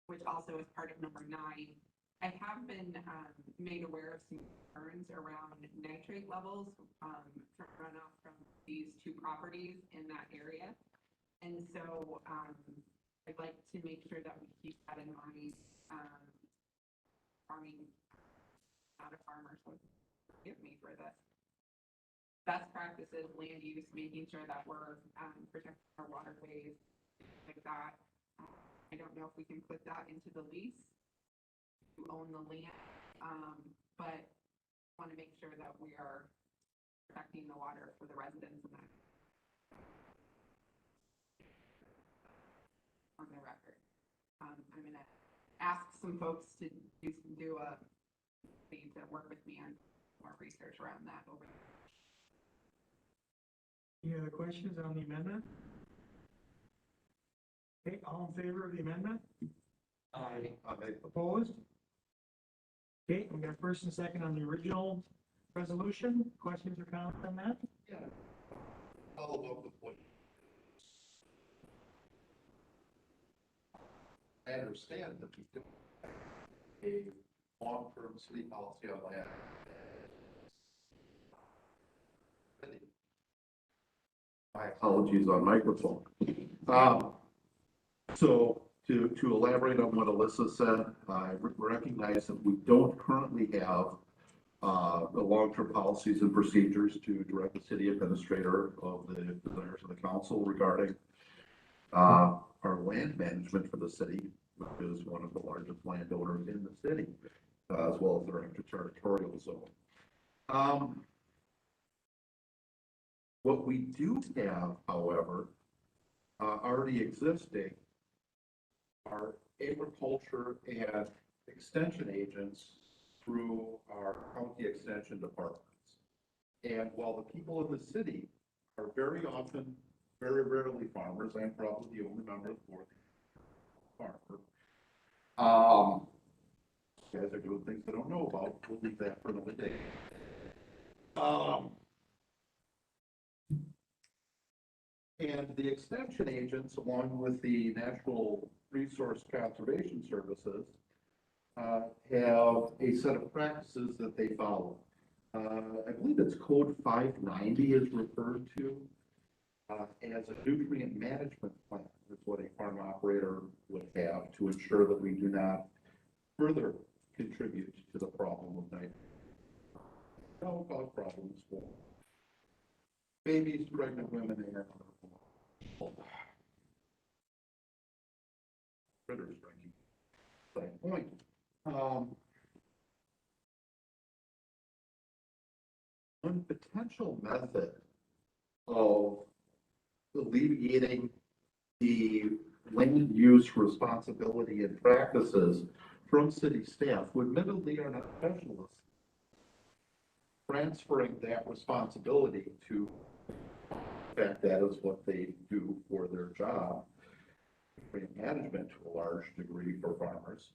which also is part of number 9, I have been made aware of some concerns around nitrate levels from runoff from these two properties in that area. And so I'd like to make sure that we keep that in mind. Farming, not a farmer, so forgive me for this. Best practices, land use, making sure that we're protecting our waterways, things like that. I don't know if we can put that into the lease. You own the land, but want to make sure that we are protecting the water for the residents in that. On the record, I'm going to ask some folks to do a need to work with me on more research around that over there. Any other questions on the amendment? Okay, all in favor of the amendment? I, Opposed? Okay, we got first and second on the original resolution. Questions or comments on that? yeah, follow up with what. I understand that we do a long-term city policy on land. My apologies on microphone. So to elaborate on what Alyssa said, I recognize that we don't currently have the long-term policies and procedures to direct the city administrator of the desires of the council regarding our land management for the city, which is one of the largest landowners in the city, as well as their extraterritorial zone. What we do have, however, already existing are agriculture and extension agents through our county extension departments. And while the people in the city are very often, very rarely farmers, I'm probably the only member of the board farmer. You guys are doing things I don't know about. We'll leave that for another day. And the extension agents, along with the Natural Resource Conservation Services, have a set of practices that they follow. I believe it's Code 590 is referred to as a nutrient management plan. That's what a farm operator would have to ensure that we do not further contribute to the problem of nitrogen. No cause problems for babies, pregnant women, and critters drinking. Side point. One potential method of alleviating the land use responsibility and practices from city staff, who admittedly are not specialists, transferring that responsibility to, in fact, that is what they do for their job, management to a large degree for farmers,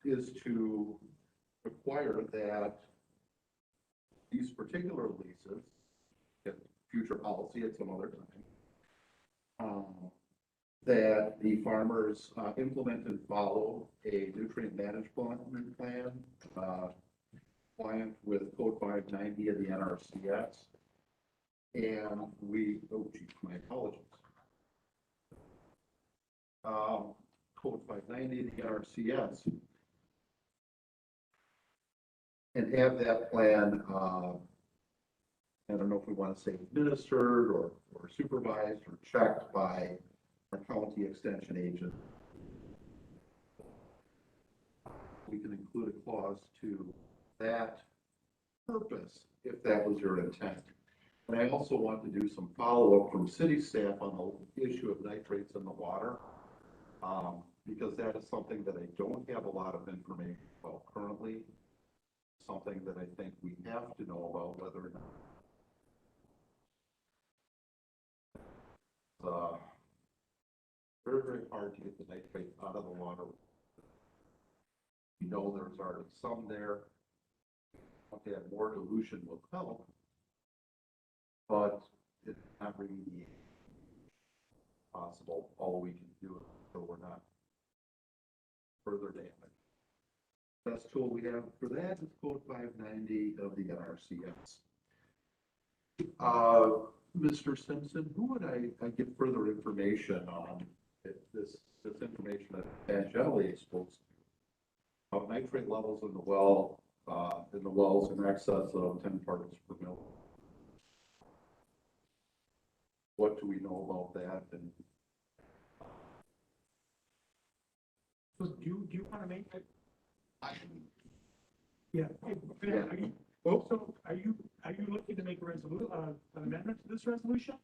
is to require that these particular leases, get future policy at some other time, that the farmers implement and follow a nutrient management plan compliant with Code 590 of the NRCS. And we, oh geez, my apologies. Code 590 of the NRCS. And have that plan, I don't know if we want to say administered or supervised or checked by our county extension agent. We can include a clause to that purpose if that was your intent. And I also want to do some follow-up from city staff on the issue of nitrates in the water. Because that is something that I don't have a lot of information about currently. Something that I think we have to know about whether or not. Very, very hard to get the nitrate out of the water. You know, there's already some there. Okay, more dilution will help, but it's not really possible. All we can do it so we're not further damage. Best tool we have for that is code 590 of the NRCS. Mr. Simpson, who would I get further information on this information that generally exposed to? Nitrate levels in the wells in excess of 10 parts per million. What do we know about that? And So do you want to make it? Yeah. Hey, Ben, are you looking to make a an amendment to this resolution?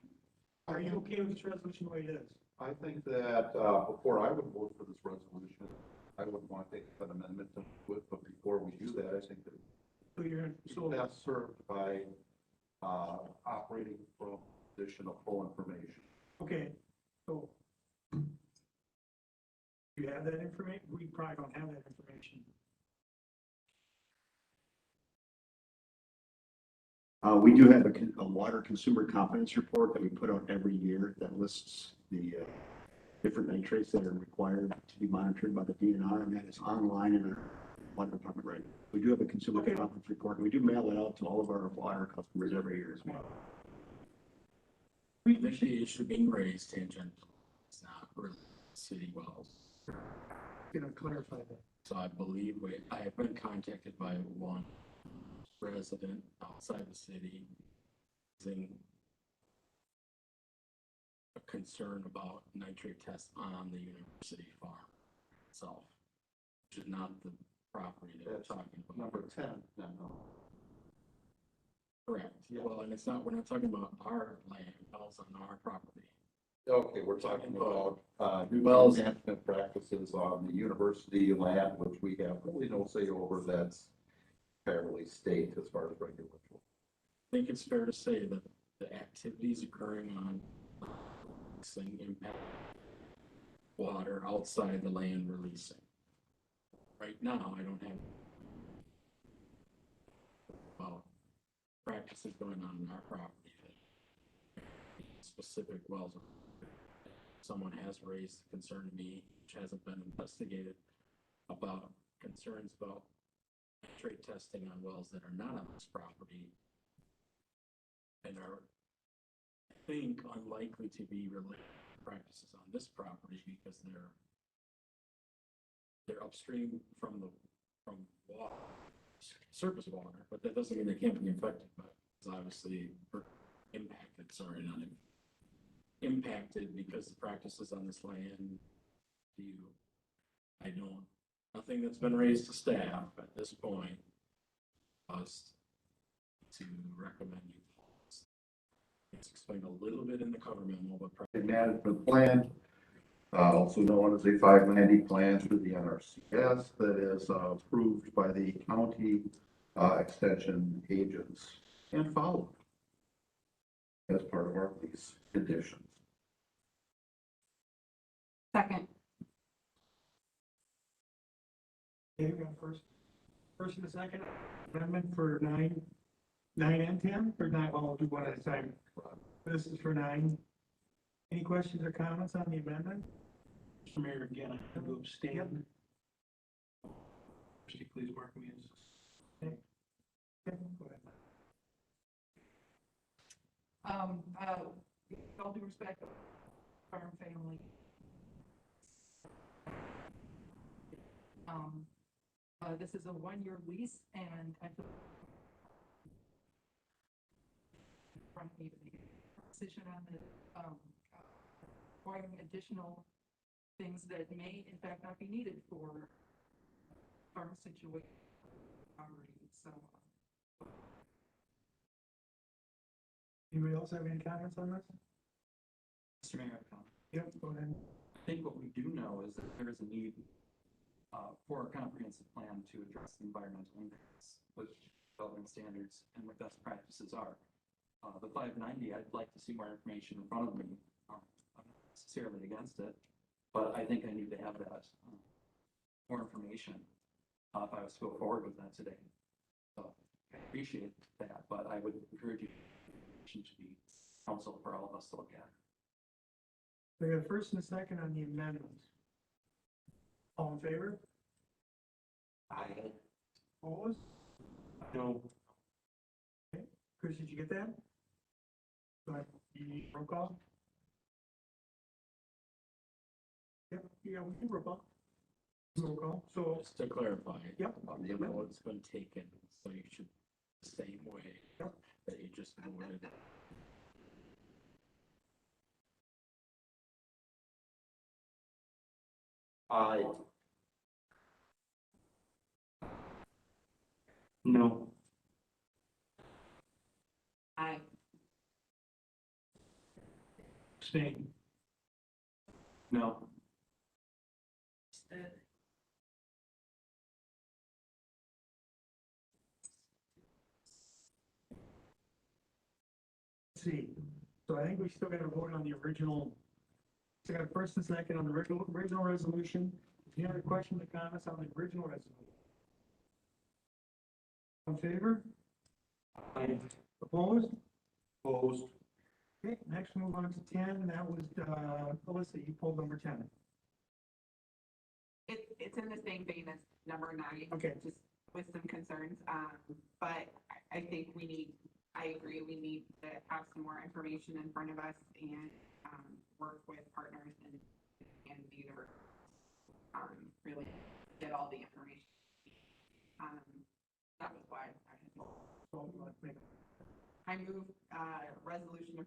Are you okay with this resolution the way it is? I think that, before I would vote for this resolution, I would want to take an amendment to it, but before we do that, I think that So you're, so that's served by, operating from a position of full information. okay, so you have that information? We probably don't have that information. We do have a water consumer confidence report that we put out every year that lists the different nitrates that are required to be monitored by the DNR, and that is online in our water department right now. We do have a consumer confidence report, and we do mail it out to all of our water customers every year as well. I think the issue being raised tangential, it's not really city wells. Clarify that. So I believe I have been contacted by one resident outside the city using a concern about nitrate tests on the university farm itself, which is not the property that we're talking about. Number 10, no. Correct. Yeah. Well, and it's not, we're not talking about our land, wells on our property. Okay, we're talking about, new Wells. management practices on the university land, which we have really no say over. That's fairly state as far as regulation. I think it's fair to say that the activities occurring on impact water outside the land releasing. Right now, I don't have practices going on in our property that specific wells. Someone has raised concern to me, which hasn't been investigated, about concerns about nitrate testing on wells that are not on this property and are, I think, unlikely to be related to practices on this property because they're upstream from water, surface water, but that doesn't mean they can't be infected, but it's obviously impacted because the practices on this land nothing that's been raised to staff at this point was to recommend you. It's explained a little bit in the cover memo, but A management plan, also known as a 590 plan through the NRCS, that is approved by the county extension agents and followed as part of our lease conditions. Second. Okay, we got first and a second amendment for 9 and 10, or 9, I'll do one at a time. This is for 9. Any questions or comments on the amendment? Mr. Mayor, again, I have to abstain. Please mark me as. Okay, go ahead. With all due respect, farm family. This is a 1-year lease, and I feel from the decision on the requiring additional things that may in fact not be needed for farm situation already. So. Anybody else have any comments on this? Mr. Mayor, I have a comment. Yep, go ahead. think what we do know is that there is a need for a comprehensive plan to address the environmental impacts, which development standards and what best practices are. The 590, I'd like to see more information in front of me. I'm not necessarily against it, but I think I need to have that more information if I was to go forward with that today. So I appreciate that, but I would encourage you to be counsel for all of us to look at. We got a first and a second on the amendment. All in favor? Aye. Opposed? No, Okay. Chris, did you get that? Go ahead. You need roll call? Yep, yeah, we can roll call. Roll call, so, Just to clarify. Yep. The amendment's been taken, so you should, the same way Yep. that you just voted. Aye. no, Aye. abstain. No, let's see. So I think we still got to vote on the original. So I got a first and second on the original resolution. Any other questions or comments on the original resolution? In favor? Aye. Opposed? Opposed? Okay, next move on to 10, that was, Alyssa, you pulled number 10. It's in the same vein as number 9. Okay. Just with some concerns, but I think I agree, we need to have some more information in front of us and, work with partners and the universe. Really get all the information. That was why I moved, resolution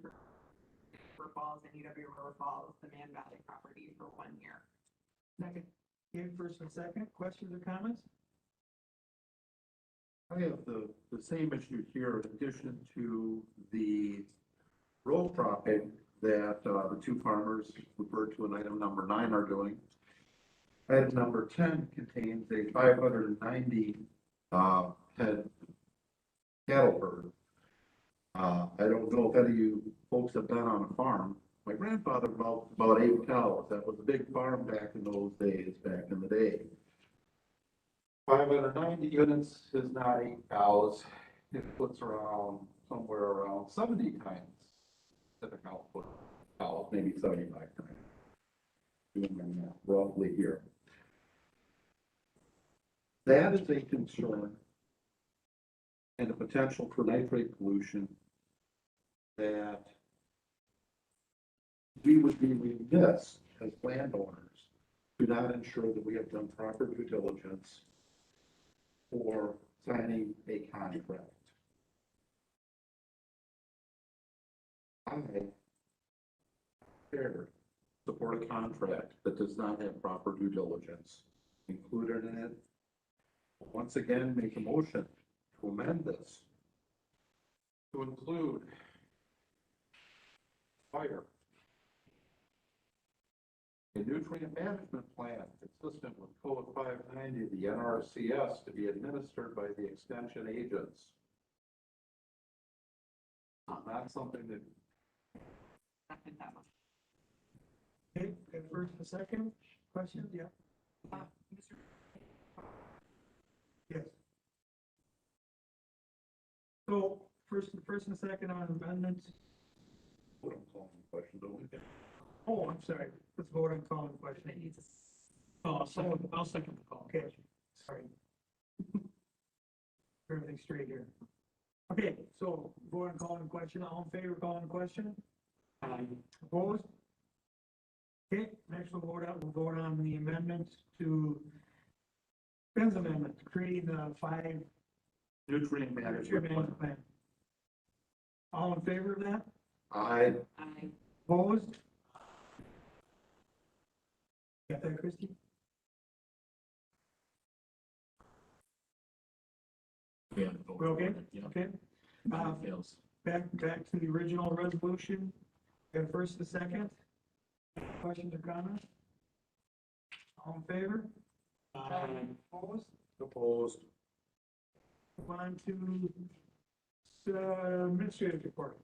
for Falls and UW River Falls, the Man Valley property for 1 year. Second. Okay, first and second, questions or comments? I have the same issue here, in addition to the road cropping that the two farmers referred to in item number 9 are doing. Item number 10 contains a 590 head cattle herd. I don't know if any of you folks have been on a farm. My grandfather about 8 cows. That was a big farm back in those days, back in the day. 590 units is not 8 cows. It puts around somewhere around 70 times typical output cows, maybe 75 times. Doing my math roughly here. That is a concern and a potential for nitrate pollution that we would be remiss as landowners to not ensure that we have done proper due diligence for signing a contract. I support a contract that does not have proper due diligence included in it. Once again, make a motion to amend this to include fire, a nutrient management plan consistent with Code 590, the NRCS, to be administered by the extension agents. Not something that Second that one. Okay, got first and second, questions, yeah, Mr. yes. So, first and second on amendments. what I'm calling the question, don't we? Oh, I'm sorry, let's vote on calling question. oh, I'll second the call. Okay, sorry. Everything straight here. Okay, so vote on calling question, all in favor of calling question? Aye. Opposed? Okay, next we'll vote on the amendment to Ben's amendment, creating the 5 Nutrient management plan. All in favor of that? I Aye. Opposed? Got that, Christie? We have to vote We're okay? for it, yeah. Okay, Amendment fails. back to the original resolution. Got a first and second. Questions or comments? All in favor? Opposed? Opposed. Move on to administrative report.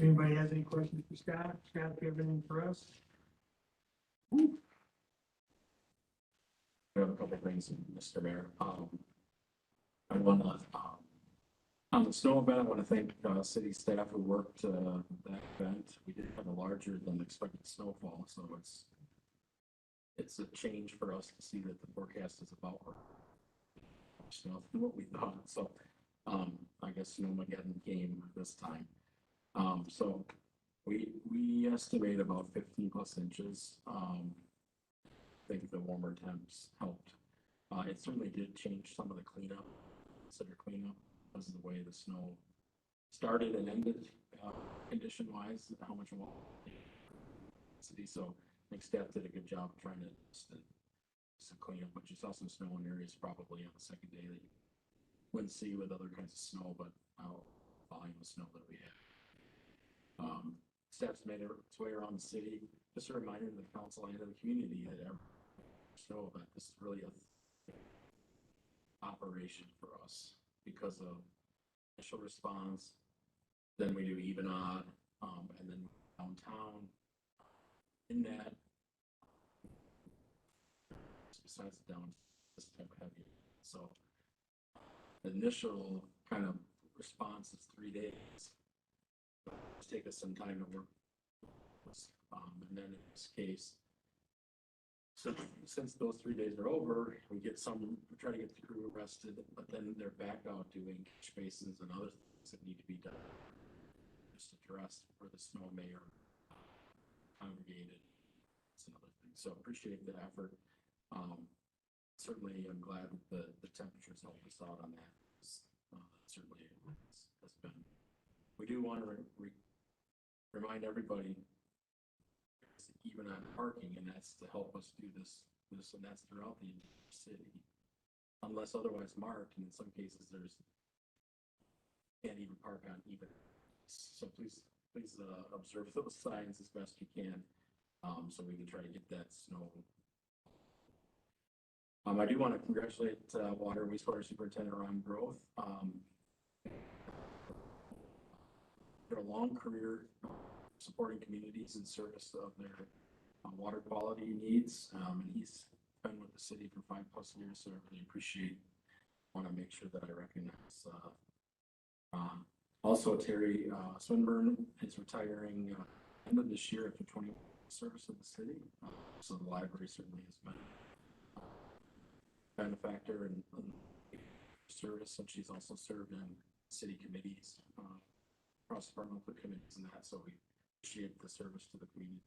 Anybody has any questions for Scott? Scott, do you have anything for us? I have a couple of things, Mr. Mayor. I want to, on the snow event, I want to thank, city staff who worked, that event. We did have a larger than expected snowfall, so it's a change for us to see that the forecast is about snow than what we thought. So, I guess Snowmageddon came this time. So we estimate about 15 plus inches. I think the warmer temps helped. It certainly did change some of the cleanup, consider cleanup, because of the way the snow started and ended, condition wise, how much water. So I think staff did a good job trying to clean up, but you saw some snow in areas probably on the second day that you wouldn't see with other kinds of snow, but volume of snow that we had. Staff's made its way around the city. Just a reminder to the council and to the community that every snow event, this is really a operation for us because of initial response. Then we do even odd, and then downtown. In that, besides the down, this type of heavy. So the initial kind of response is 3 days. It's take us some time to work. And then in this case, so since those 3 days are over, we try to get the crew arrested, but then they're back out doing catch basins and other things that need to be done. Just addressed where the snow may or congregated. It's another thing. So appreciate the effort. Certainly, I'm glad that the temperatures helped us out on that. Certainly has been. We do want to remind everybody, even on parking, and that's to help us do this, and that's throughout the entire city, unless otherwise marked. And in some cases, can't even park on even. So please observe those signs as best you can, so we can try to get that snow. I do want to congratulate Water and Wastewater Superintendent Ron Growth. For a long career supporting communities in service of their water quality needs, and he's been with the city for 5+ years, so I really want to make sure that I recognize. Also, Terry Swinburne is retiring end of this year after 20 service of the city, so the library certainly has been a benefactor and service, and she's also served in city committees, cross-departmental committees and that, so we appreciate the service to the community.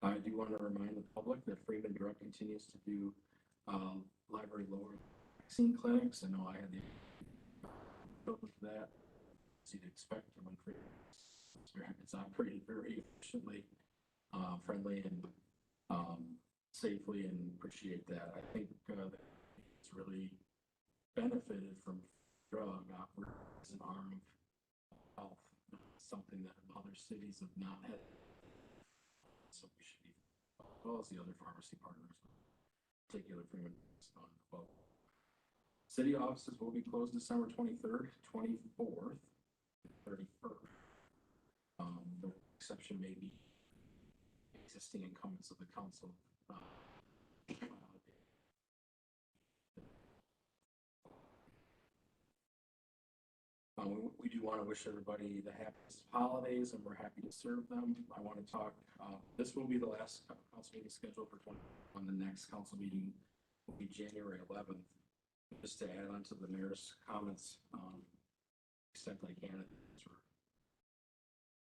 I do want to remind the public that Freeman Drug continues to do library lower vaccine clinics. I know I had the with that, as you'd expect from Freeman. It's operated very efficiently, friendly, and safely, and appreciate that. I think that it's really benefited from drug operating as an arm of health, something that other cities have not had. So we should be, as well as the other pharmacy partners, particularly Freeman. Well, city offices will be closed December 23rd, 24th, 31st. The exception may be existing incumbents of the council. We do want to wish everybody the happiest holidays, and we're happy to serve them. I want to talk, this will be the last council meeting scheduled for 2021. The next council meeting will be January 11th. Just to add on to the mayor's comments, extent I can,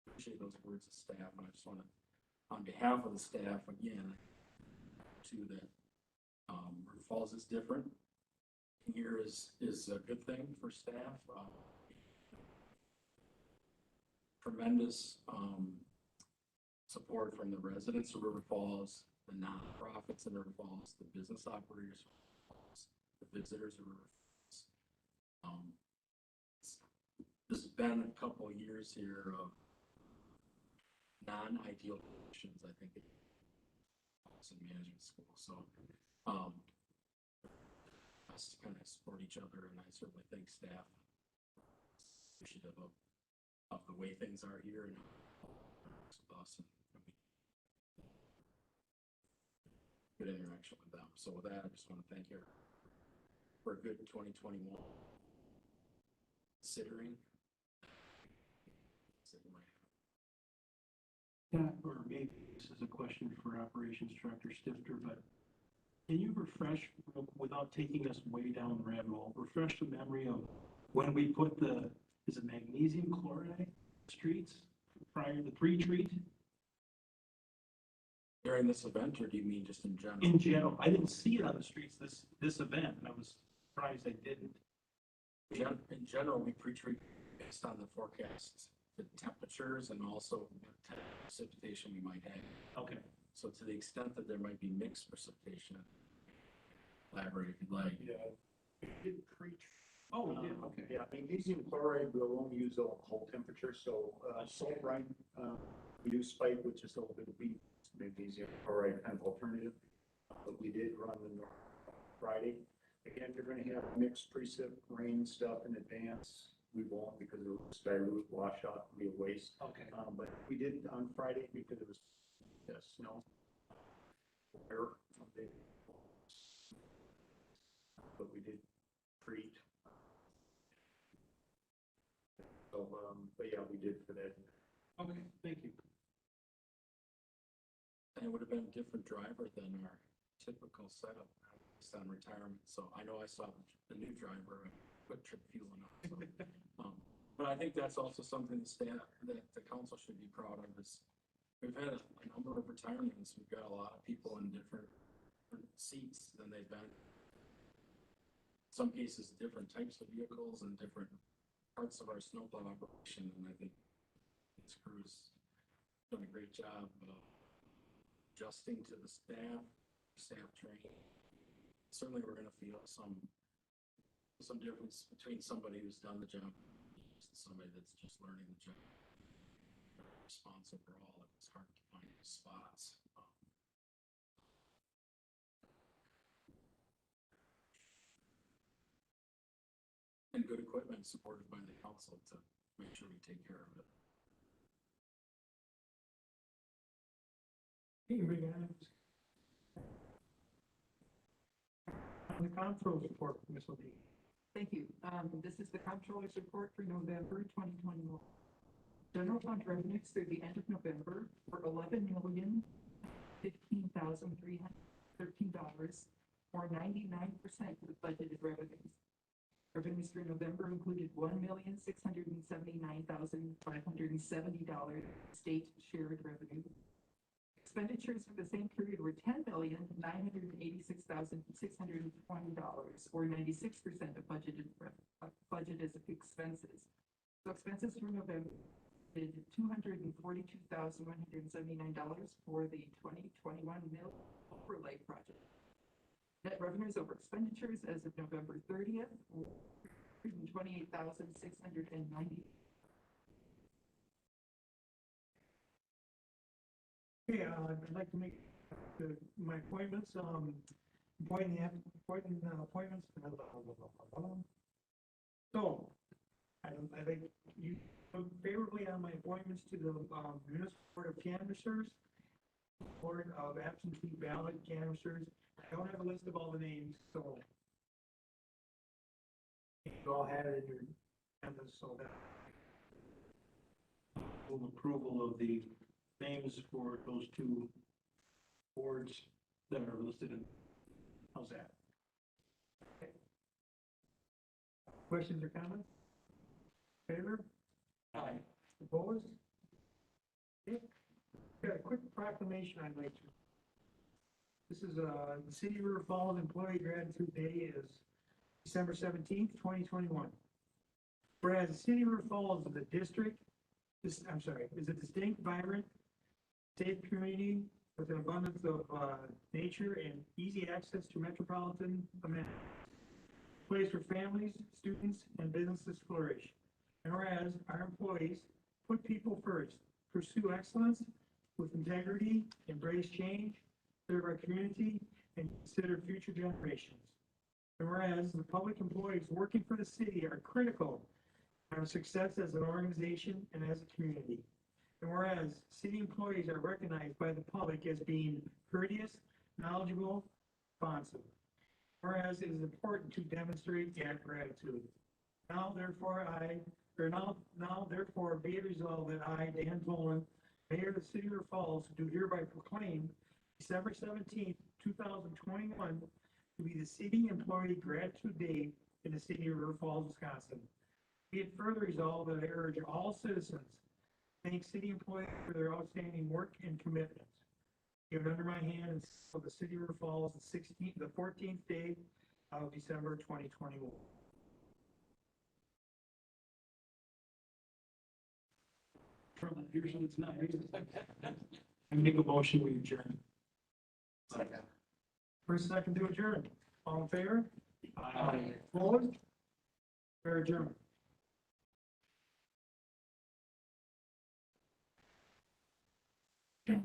appreciate those words of staff, and I just want to, on behalf of the staff, again, too, that River Falls is different. Here is a good thing for staff. Tremendous support from the residents of River Falls, the nonprofits in River Falls, the business operators, the visitors of River Falls. This has been a couple of years here of non-ideal conditions, I think. asset management school, so, us to kind of support each other, and I certainly think staff appreciative of the way things are here and works with us and good interaction with them. So with that, I just want to thank you for a good 2021 considering. Yeah, or maybe this is a question for Operations Director Stifter, but can you refresh, without taking us way down the rabbit hole, refresh the memory of when we put is it magnesium chloride streets prior to the pre-treat? During this event, or do you mean just in general? In general, I didn't see it on the streets this event, and I was surprised I didn't. In general, we pre-treat based on the forecast, the temperatures, and also what type of precipitation we might have. Okay. So to the extent that there might be mixed precipitation, elaborate if you'd like. Yeah. We did preach. Oh, we did, okay. Yeah, magnesium chloride will only use at cold temperature, so, salt brine, we do spike with just a little bit of wheat, magnesium chloride kind of alternative. But we did run the Friday. Again, you're gonna have mixed precip, rain stuff in advance. We won't because it was dilute, washout, be a waste. Okay. But we did on Friday because it was, snow. But we did treat. So, but yeah, we did for that. Okay, thank you. And it would have been a different driver than our typical setup based on retirement. So I know I saw the new driver and put trip fuel in it. So, but I think that's also something that the council should be proud of is we've had a number of retirements. We've got a lot of people in different seats than they've been. In some cases, different types of vehicles and different parts of our snowplow operation. And I think this crew's done a great job adjusting to the staff training. Certainly we're going to feel some difference between somebody who's done the job and somebody that's just learning the job. Response overall, it was hard to find spots. And good equipment supported by the council to make sure we take care of it. The Comptroller's report, Ms. Levine. Thank you. This is the Comptroller's report for November 2021. General fund revenues through the end of November were $11,015,313, or 99% of the budgeted revenues. Revenues through November included $1,679,570 state shared revenue. Expenditures for the same period were $10,986,620, or 96% of budgeted expenses. So expenses through November did $242,179 for the 2021 mill overlay project. Net revenues over expenditures as of November 30th were $128,690. Okay, I'd like to make my appointments, appointments. So, I think you look favorably on my appointments to the Municipal Board of Canvassers, Board of Absentee Ballot Canvassers. I don't have a list of all the names, so you all had it in your canvas, so that. Full approval of the names for those two boards that are listed in. How's that? Okay. Questions or comments? Favor? Aye. Opposed? Okay. Got a quick proclamation I'd like to. This is, the City of River Falls Employee Gratitude Day is December 17th, 2021. Whereas the City of River Falls is a district, is a distinct, vibrant, safe community with an abundance of nature and easy access to metropolitan amenities. Place for families, students, and businesses flourish. And whereas our employees put people first, pursue excellence with integrity, embrace change, serve our community, and consider future generations. And whereas the public employees working for the city are critical to our success as an organization and as a community. And whereas city employees are recognized by the public as being courteous, knowledgeable, responsive. Whereas it is important to demonstrate that gratitude. Now therefore be it resolved that I, Dan Tolan, Mayor of the City of River Falls, do hereby proclaim December 17th, 2021 to be the City Employee Gratitude Day in the city of River Falls, Wisconsin. Be it further resolved that I urge all citizens to thank city employees for their outstanding work and commitment. Given under my hand and of the City of River Falls, the 14th day of December 2021. Usually it's not. I make a motion, we adjourn. First, second to adjourn. All in favor? Aye. Opposed? We're adjourned. Okay.